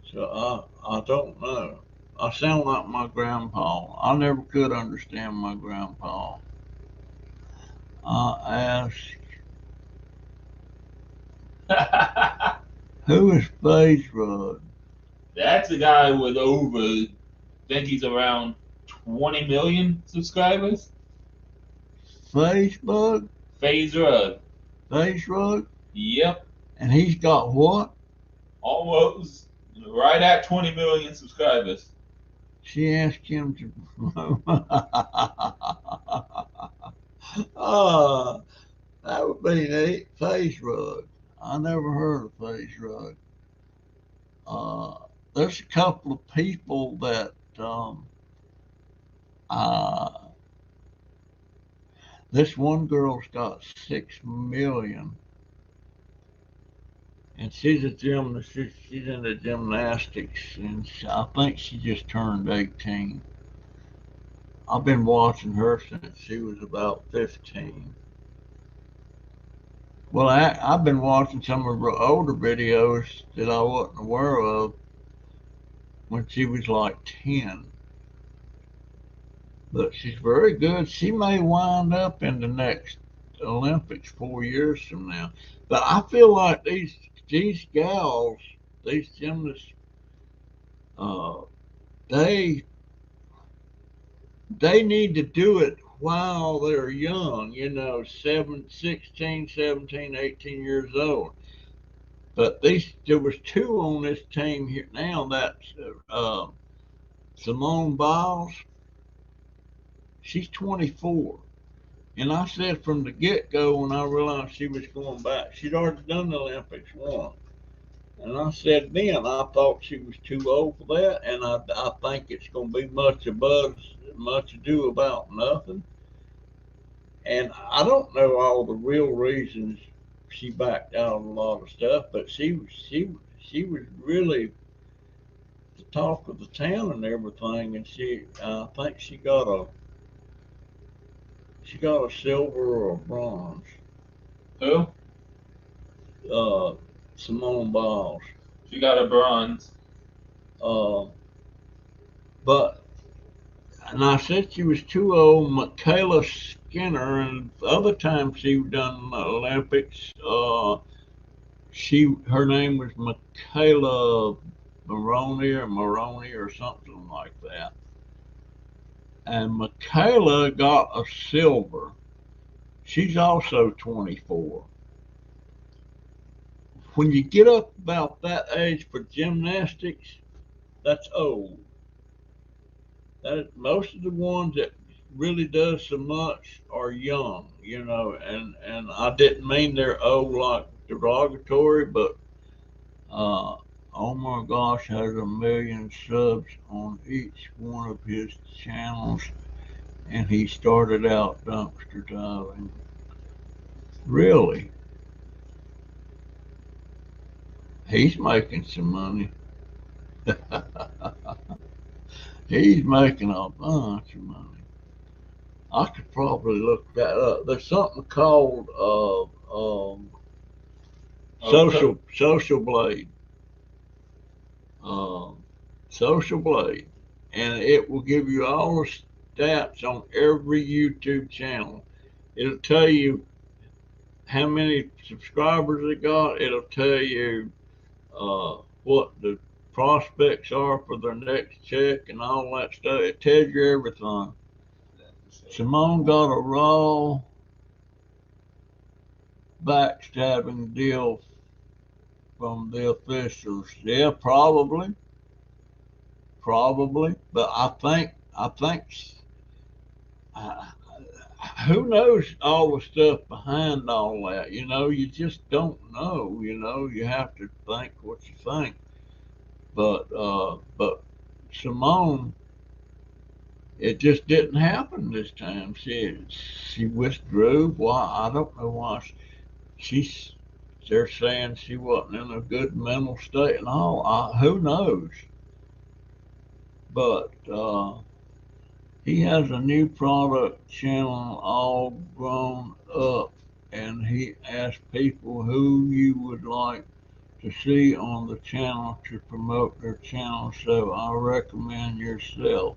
So I don't know. I sound like my grandpa. I never could understand my grandpa. I ask, who is Phase Rud? That's a guy with over, I think he's around 20 million subscribers. Facebook? Phase Rug. Phase Rud? Yep, And he's got what? almost right at 20 million subscribers. She asked him to. uh, that would be neat. Phase Rug. I never heard of Phase Rug. Uh, there's a couple of people that uh, this one girl's got 6 million, and she's a gymnast. She's into gymnastics, and I think she just turned 18. I've been watching her since she was about 15. Well, I've been watching some of her older videos that I wasn't aware of when she was like 10. But she's very good. She may wind up in the next Olympics 4 years from now. But I feel like these gals, these gymnasts, uh, they they need to do it while they're young. 16, 17, 18 years old. But there was two on this team here now. That's Simone Biles. She's 24. And I said from the get go when I realized she was going back, she'd already done the Olympics once. And I said then I thought she was too old for that, and I think it's going to be much ado about nothing. And I don't know all the real reasons she backed out on a lot of stuff, but she was really talk of the town and everything. And I think she got a silver or a bronze. Who? Simone Biles. She got a bronze. But and I said she was too old. Michaela Skinner, and the other time she done Olympics, her name was Michaela Maroney or something like that. And Michaela got a silver. She's also 24. When you get up about that age for gymnastics, that's old. That most of the ones that really does so much are young, and I didn't mean they're old like derogatory, but oh my gosh, has 1 million subs on each one of his channels, and he started out dumpster diving. Really? He's making some money. He's making a bunch of money. I could probably look that up. There's something called Social Blade. Um, Social Blade, and it will give you all the stats on every YouTube channel. It'll tell you how many subscribers they got. It'll tell you what the prospects are for their next check and all that stuff. It tells you everything. Simone got a raw backstabbing deal from the officials. Yeah, probably, but I think uh, who knows all the stuff behind all that. You just don't know. You have to think what you think. But Simone, it just didn't happen this time. She withdrew. Why? I don't know why. She's They're saying she wasn't in a good mental state and all. Who knows? But he has a new product channel all grown up, and he asked people who you would like to see on the channel to promote their channel. So I recommend yourself.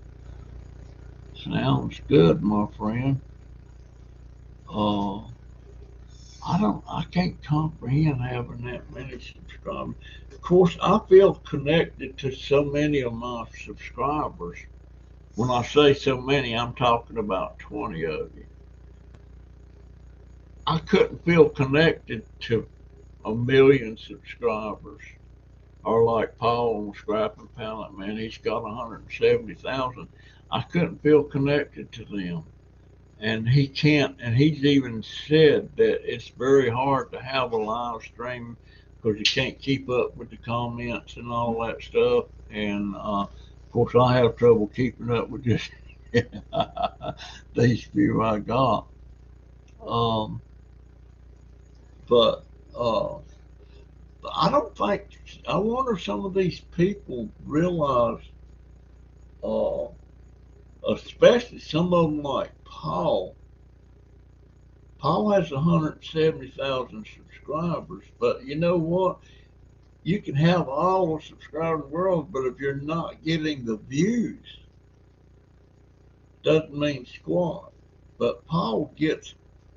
Sounds good, my friend. Uh, I can't comprehend having that many subscribers. Of course, I feel connected to so many of my subscribers. When I say so many, I'm talking about 20 of you. I couldn't feel connected to 1 million subscribers. Or like Paul on Scrapping Pallet, man, he's got 170,000. I couldn't feel connected to them. And he can't, and he's even said that it's very hard to have a live stream because you can't keep up with the comments and all that stuff. And of course, I have trouble keeping up with just these few I got. Um, but uh, I don't think, I wonder if some of these people realize, uh, especially some of them like Paul. Paul has 170,000 subscribers, but you know what? You can have all the subscribers in the world, but if you're not getting the views, doesn't mean squat. But Paul gets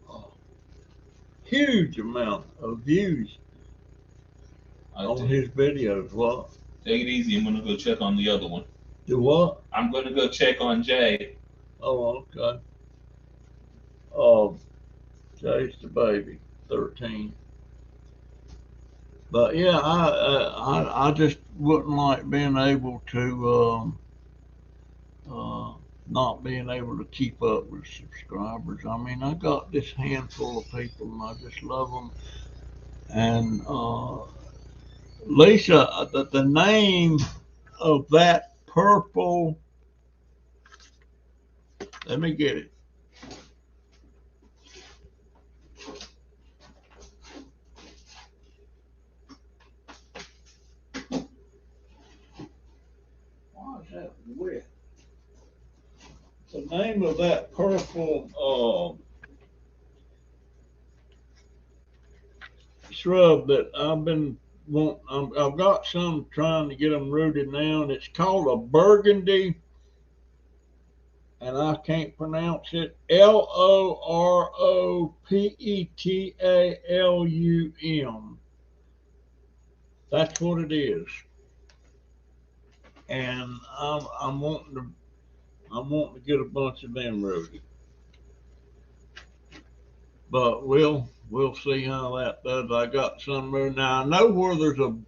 a huge amount of views on his videos. What? Take it easy. I'm gonna go check on the other one. Do what? I'm gonna go check on Jay. Oh, okay. Oh, Jay's the baby, 13. But yeah, I just wouldn't like being able to not being able to keep up with subscribers. I mean, I got this handful of people, and I just love them. And Lisa, the name of that purple. Let me get it. name of that purple shrub that I've been wanting. I've got some trying to get them rooted now, and it's called a burgundy, and I can't pronounce it. Loropetalum. That's what it is, and I'm wanting to get a bunch of them rooted. But we'll see how that does. I got some rooted now. I know where there's a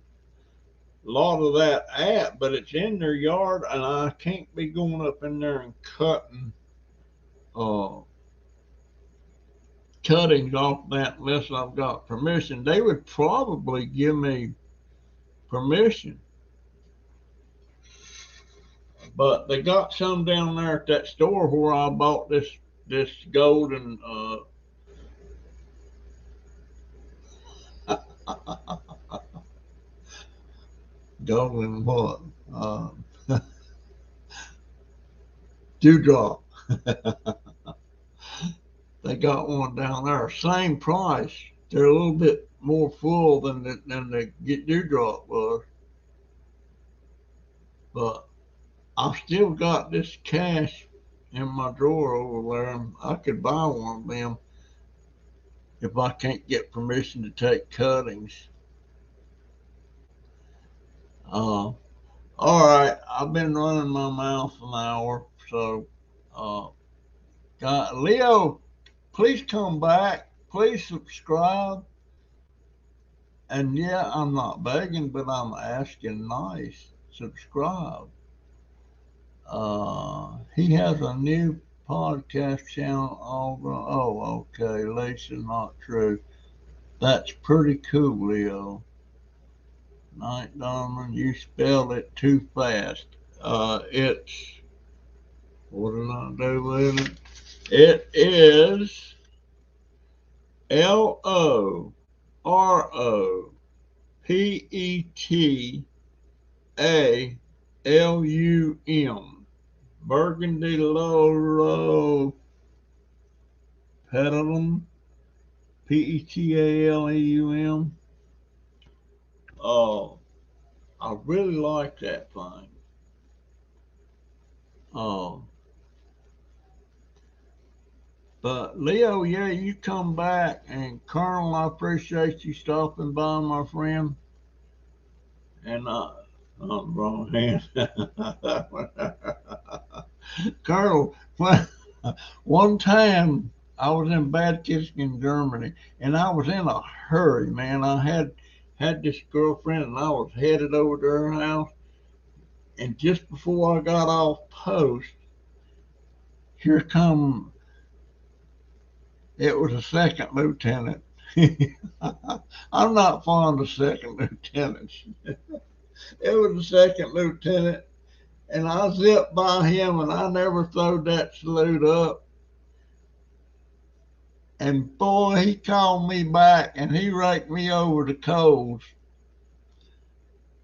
lot of that at, but it's in their yard, and I can't be going up in there and cutting uh, cuttings off that unless I've got permission. They would probably give me permission, but they got some down there at that store where I bought this golden golden what dewdrop. They got one down there, same price. They're a little bit more full than the dewdrop was, but I've still got this cash in my drawer over there. I could buy one of them if I can't get permission to take cuttings. All right, I've been running my mouth an hour, so Leo, please come back. Please subscribe. And yeah, I'm not begging, but I'm asking nice. Subscribe. He has a new podcast channel. Oh, okay. Lisa, not true. That's pretty cool, Leo. Night Donovan, you spelled it too fast. It's, what did I do with it? It is Loropetalum. Burgundy Loro Petalum. Petalum. Oh, I really like that thing. Oh, but Leo, yeah, you come back, and Colonel, I appreciate you stopping by, my friend. And wrong hand. Colonel, one time I was in Bad Kisken, Germany, and I was in a hurry, man. I had this girlfriend, and I was headed over to her house. And just before I got off post, here come, it was a second lieutenant. I'm not fond of second lieutenants. It was a second lieutenant, and I zipped by him, and I never throwed that salute up. And boy, he called me back, and he raked me over the coals.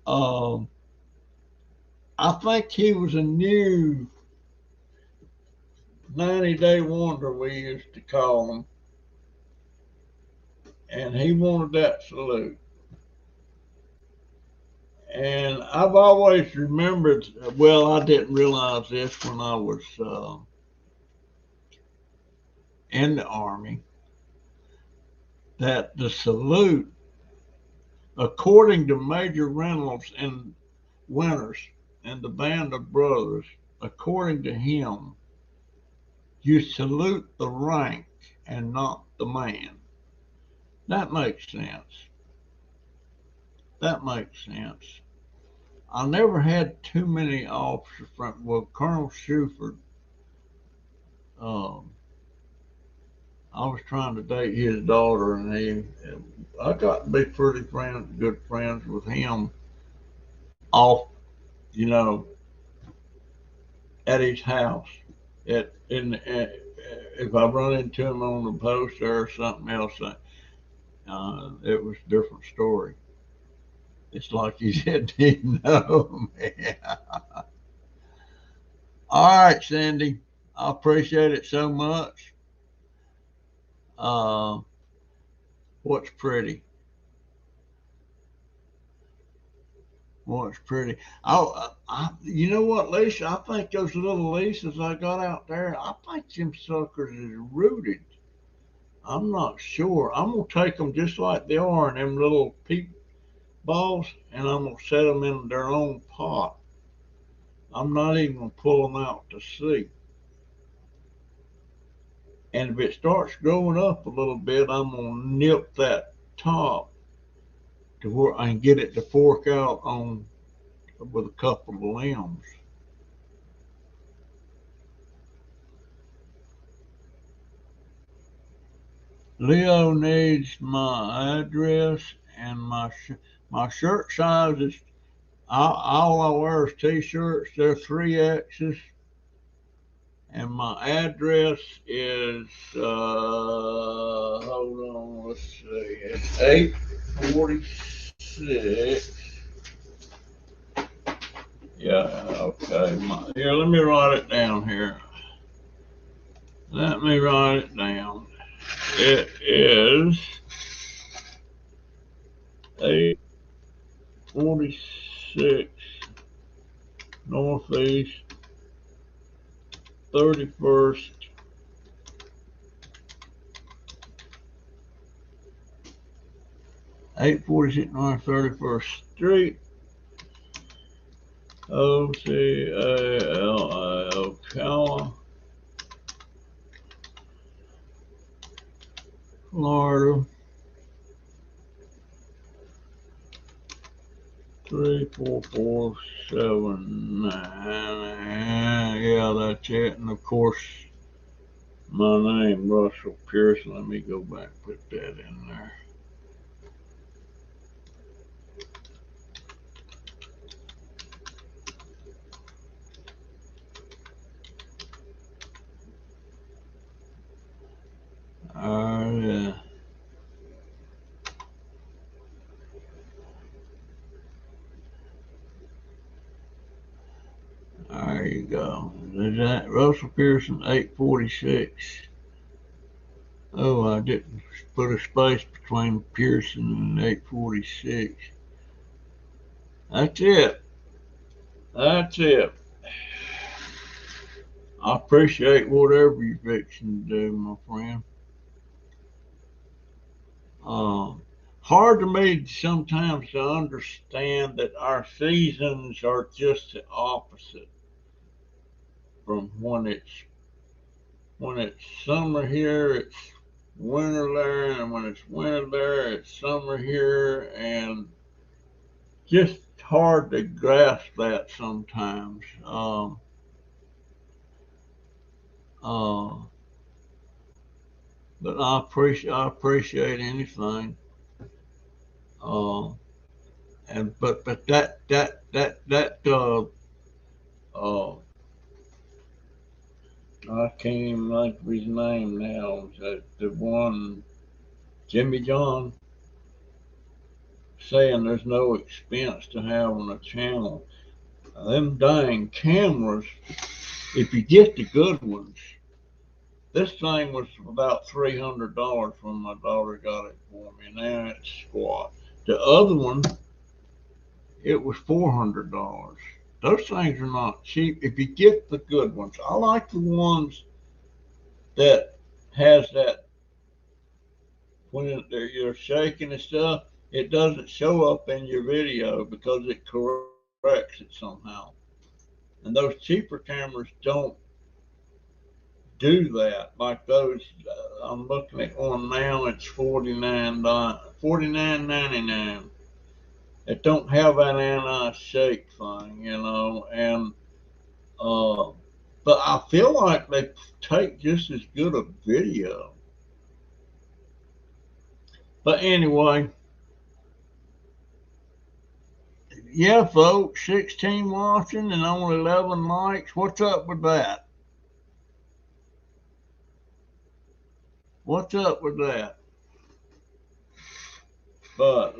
Um, I think he was a new 90-day wonder, we used to call him, and he wanted that salute. And I've always remembered, well, I didn't realize this when I was in the Army, that the salute, according to Major Reynolds and Winters and the Band of Brothers, according to him, you salute the rank and not the man. That makes sense. That makes sense. I never had too many officer friends. Well, Colonel Shuford, um, I was trying to date his daughter, and I got to be pretty good friends with him off, you know, at his house. If I run into him on the post or something else, it was a different story. It's like he said, didn't know me. All right, Sandy. I appreciate it so much. Uh, what's pretty? What's pretty? You know what, Lisa? I think those little Lisas I got out there, I think them suckers is rooted. I'm not sure. I'm gonna take them just like they are in them little peep balls, and I'm gonna set them in their own pot. I'm not even gonna pull them out to see. And if it starts growing up a little bit, I'm gonna nip that top to where I can get it to fork out on with a couple of limbs. Leo needs my address and my shirt size is all I wear is t-shirts. They're 3X's, and my address is hold on, let's see, it's 846. Yeah, okay. Here, let me write it down here. Let me write it down. It is 846 Northeast 31st 846 North 31st Street, Ocala, Ocala, Florida 34479. Yeah, that's it. And of course, my name, Russell Pierce. Let me go back and put that in there. Yeah. There you go. Is that Russell Pearson 846? Oh, I didn't put a space between Pearson and 846. That's it. That's it. I appreciate whatever you're fixing to do, my friend. Uh, Hard to me sometimes to understand that our seasons are just the opposite from when it's summer here, it's winter there, and when it's winter there, it's summer here, and just hard to grasp that sometimes. Uh, but I appreciate anything. Uh, and but that uh, I can't even think of his name now. That the one Jimmy John saying there's no expense to having a channel. Them dang cameras, if you get the good ones, this thing was about $300 when my daughter got it for me. Now it's squat. The other one, it was $400. Those things are not cheap if you get the good ones. I like the ones that has that when you're shaking and stuff, it doesn't show up in your video because it corrects it somehow. And those cheaper cameras don't do that. Like those, I'm looking at one now. It's $49.99. It don't have that anti-shake thing, and uh, but I feel like they take just as good a video. But anyway, yeah, folks, 16 watching and only 11 likes. What's up with that? What's up with that? But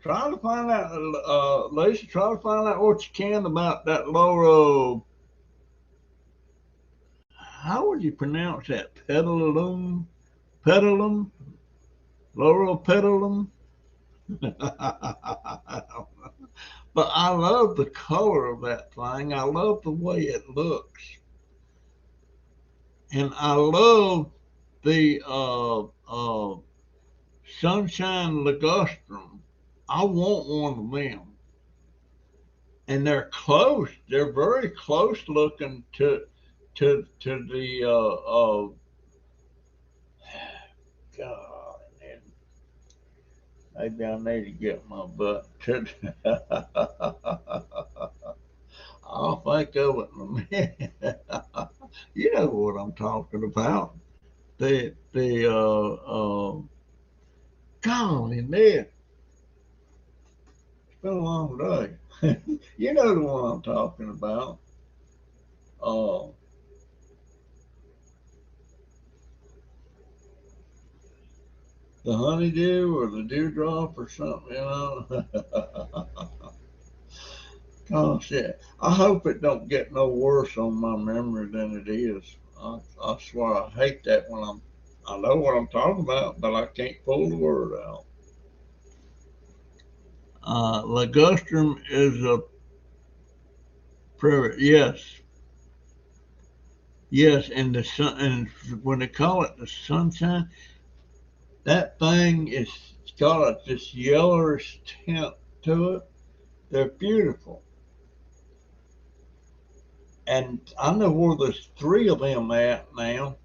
try to find out, Lisa, try to find out what you can about that Loro how would you pronounce that? Petalum, petalum, Laurel petalum. But I love the color of that thing. I love the way it looks, and I love the sunshine ligustrum. I want one of them, and they're close. They're very close looking to the God. And maybe I need to get my butt to. I'll think of it in a minute. You know what I'm talking about. The golly, Ned, it's been a long day. You know the one I'm talking about. Uh, the honeydew or the dewdrop or something, you know. Gosh, yeah. I hope it don't get no worse on my memory than it is. I swear I hate that when I know what I'm talking about, but I can't pull the word out. Ligustrum is a prairie. Yes, yes, and the sun, and when they call it the sunshine, that thing is got this yellowish tint to it. They're beautiful, and I know where there's three of them at now,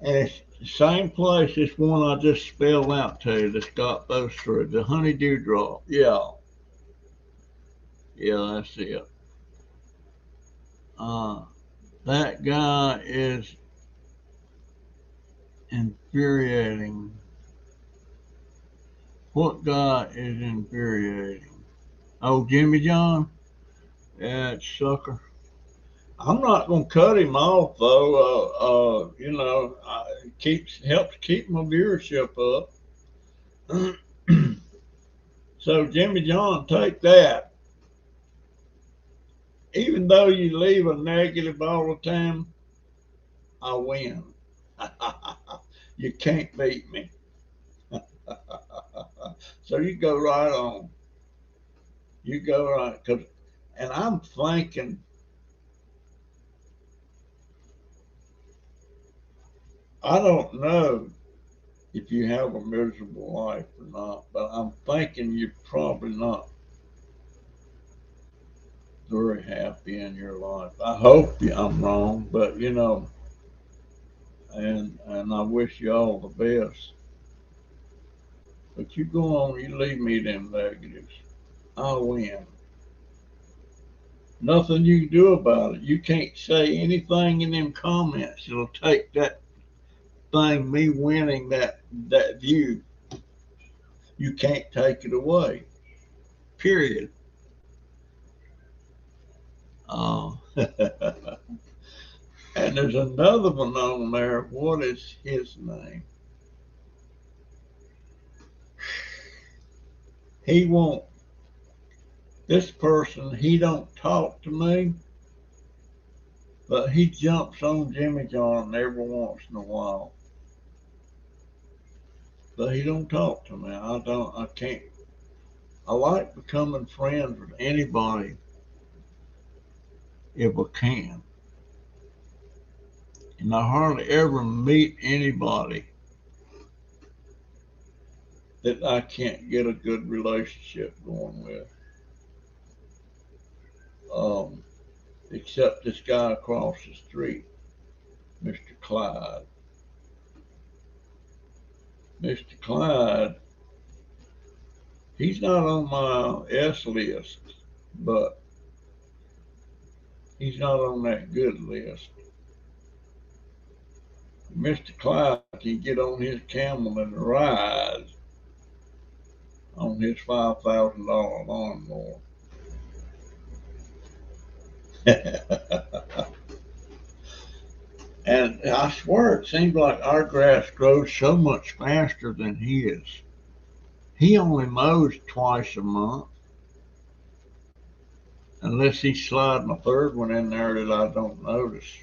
and it's the same place as one I just spelled out to you that's got those three. The honeydew drop. Yeah, yeah, that's it. Uh, that guy is infuriating. What guy is infuriating? Oh, Jimmy John? Yeah, sucker. I'm not gonna cut him off though. It keeps helps keep my viewership up. So Jimmy John, take that. Even though you leave a negative all the time, I win. You can't beat me. So you go right on. You go right, and I'm thinking. I don't know if you have a miserable life or not, but I'm thinking you're probably not very happy in your life. I hope I'm wrong, but and I wish you all the best. But you go on, you leave me them negatives. I'll win. Nothing you can do about it. You can't say anything in them comments. It'll take that thing, me winning that view. You can't take it away. Period. Uh, and there's another one on there. What is his name? He won't. This person, he don't talk to me, but he jumps on Jimmy John every once in a while. But he don't talk to me. I don't. I can't. I like becoming friends with anybody if I can, and I hardly ever meet anybody that I can't get a good relationship going with. Um, Except this guy across the street, Mr. Clyde. Mr. Clyde, he's not on my S list, but he's not on that good list. Mr. Clyde can get on his camel and ride on his $5,000 lawnmower. And I swear it seems like our grass grows so much faster than his. He only mows twice a month. unless he's sliding a third one in there that I don't notice.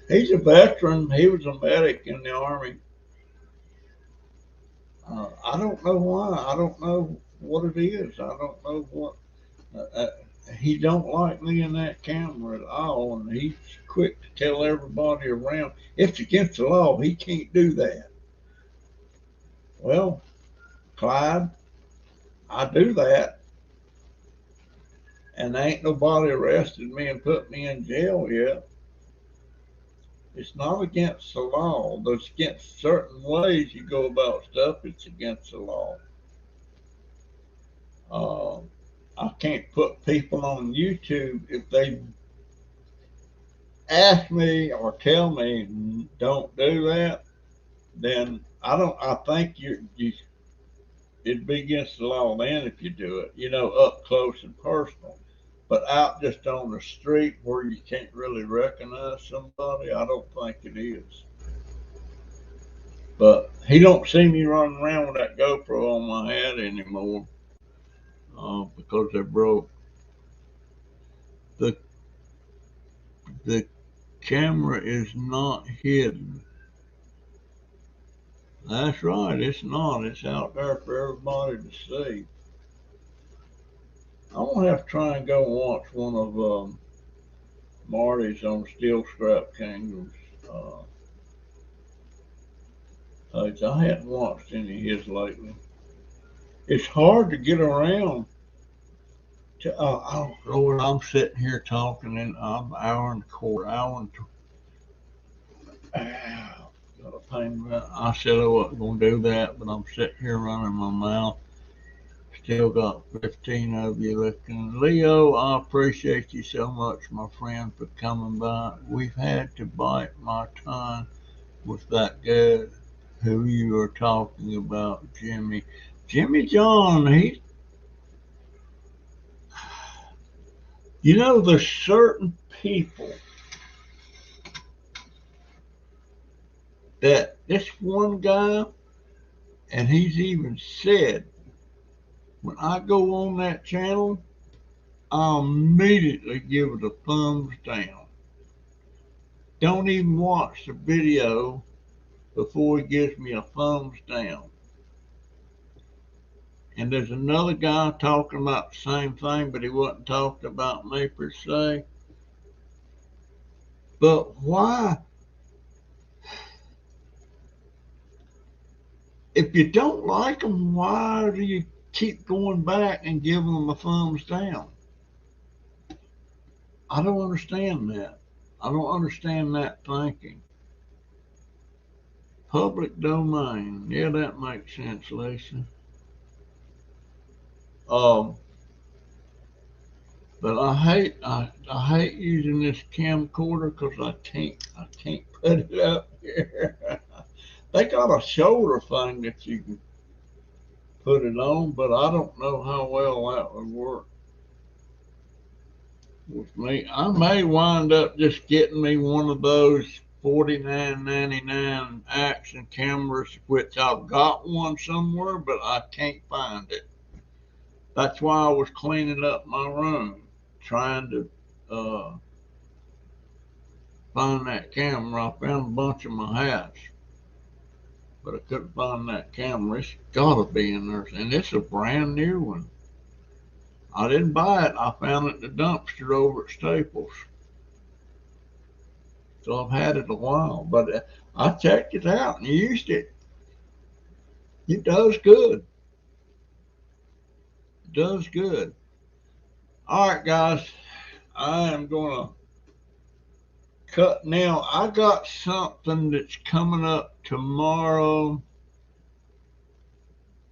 He's a veteran. He was a medic in the Army. I don't know why. I don't know what it is. I don't know what. Uh, uh, he don't like me in that camera at all, and he's quick to tell everybody around it's against the law. He can't do that. Well, Clyde, I do that, and ain't nobody arrested me and put me in jail yet. It's not against the law. There's against certain ways you go about stuff. It's against the law. Uh, I can't put people on YouTube if they ask me or tell me don't do that. Then I don't. I think you it'd be against the law then if you do it. You know, up close and personal. But out just on the street where you can't really recognize somebody, I don't think it is. But he don't see me running around with that GoPro on my head anymore because they broke. The the camera is not hidden. That's right, it's not. It's out there for everybody to see. I'm gonna have to try and go watch one of Marty's on Steel Scrap Kingdoms. I hadn't watched any of his lately. It's hard to get around. Oh Lord, I'm sitting here talking and I'm an hour and a quarter, hour and got a pain. I said I wasn't gonna do that, but I'm sitting here running my mouth. Still got 15 of you looking. Leo, I appreciate you so much, my friend, for coming by. We've had to bite my tongue with that guy who you are talking about, Jimmy. Jimmy John, there's certain people that this one guy, and he's even said, when I go on that channel, I'll immediately give it a thumbs down. Don't even watch the video before he gives me a thumbs down. And there's another guy talking about the same thing, but he wasn't talking about me per se. But why? If you don't like them, why do you keep going back and giving them a thumbs down? I don't understand that. I don't understand that thinking. Public domain. Yeah, that makes sense, Lisa. Um, but I hate using this camcorder because I can't put it up here. They got a shoulder thing that you can put it on, but I don't know how well that would work with me. I may wind up just getting me one of those $49.99 action cameras, which I've got one somewhere, but I can't find it. That's why I was cleaning up my room, trying to find that camera. I found a bunch of my hats, but I couldn't find that camera. It's gotta be in there, and it's a brand new one. I didn't buy it. I found it in the dumpster over at Staples. So I've had it a while, but I checked it out and used it. It does good. It does good. All right, guys, I am going to cut now. I got something that's coming up tomorrow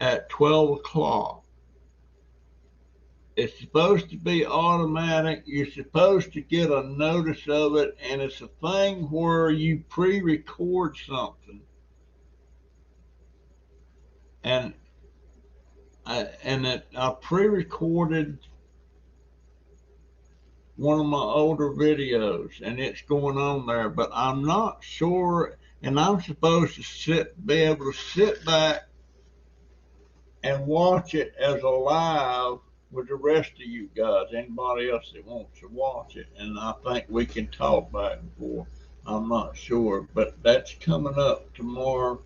at 12 o'clock. It's supposed to be automatic. You're supposed to get a notice of it, and it's a thing where you pre-record something. And I pre-recorded one of my older videos, and it's going on there, but I'm not sure. And I'm supposed to be able to sit back and watch it as a live with the rest of you guys, anybody else that wants to watch it. And I think we can talk back and forth. I'm not sure, but that's coming up tomorrow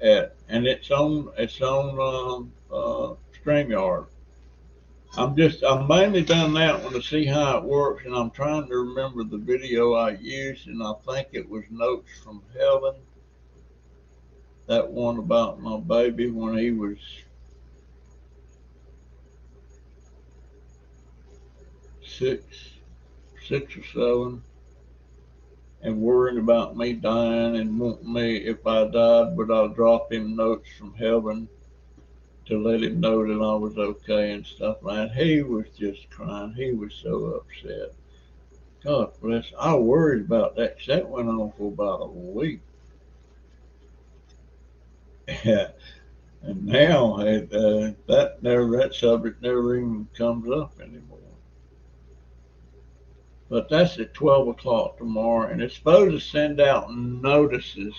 and it's on StreamYard. I'm mainly done that one to see how it works, and I'm trying to remember the video I used, and I think it was Notes from Heaven, that one about my baby when he was six, 6 or 7, and worrying about me dying and wanting me, if I died, would I drop him notes from heaven to let him know that I was okay and stuff like that. He was just crying. He was so upset. God bless. I worried about that 'cause that went on for about a week. And now that subject never even comes up anymore. But that's at 12 o'clock tomorrow, and it's supposed to send out notices,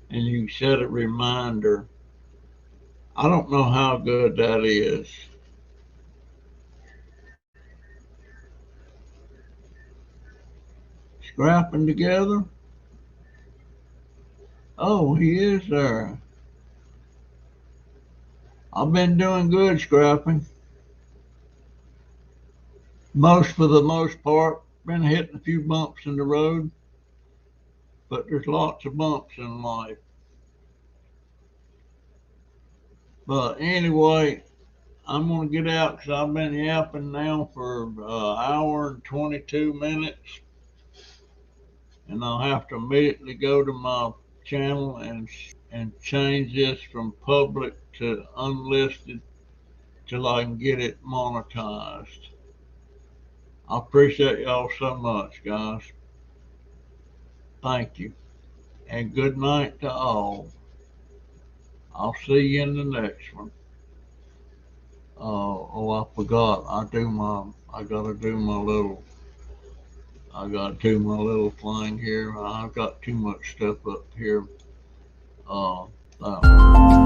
and you set a reminder. I don't know how good that is. Scrapping together? Oh, he is there. I've been doing good scrapping. For the most part. Been hitting a few bumps in the road, but there's lots of bumps in life. But anyway, I'm gonna get out because I've been yapping now for an hour and 22 minutes, and I'll have to immediately go to my channel and change this from public to unlisted till I can get it monetized. I appreciate y'all so much, guys. Thank you. And good night to all. I'll see you in the next one. Oh, I forgot. I gotta do my little thing here. I've got too much stuff up here. Uh, that one.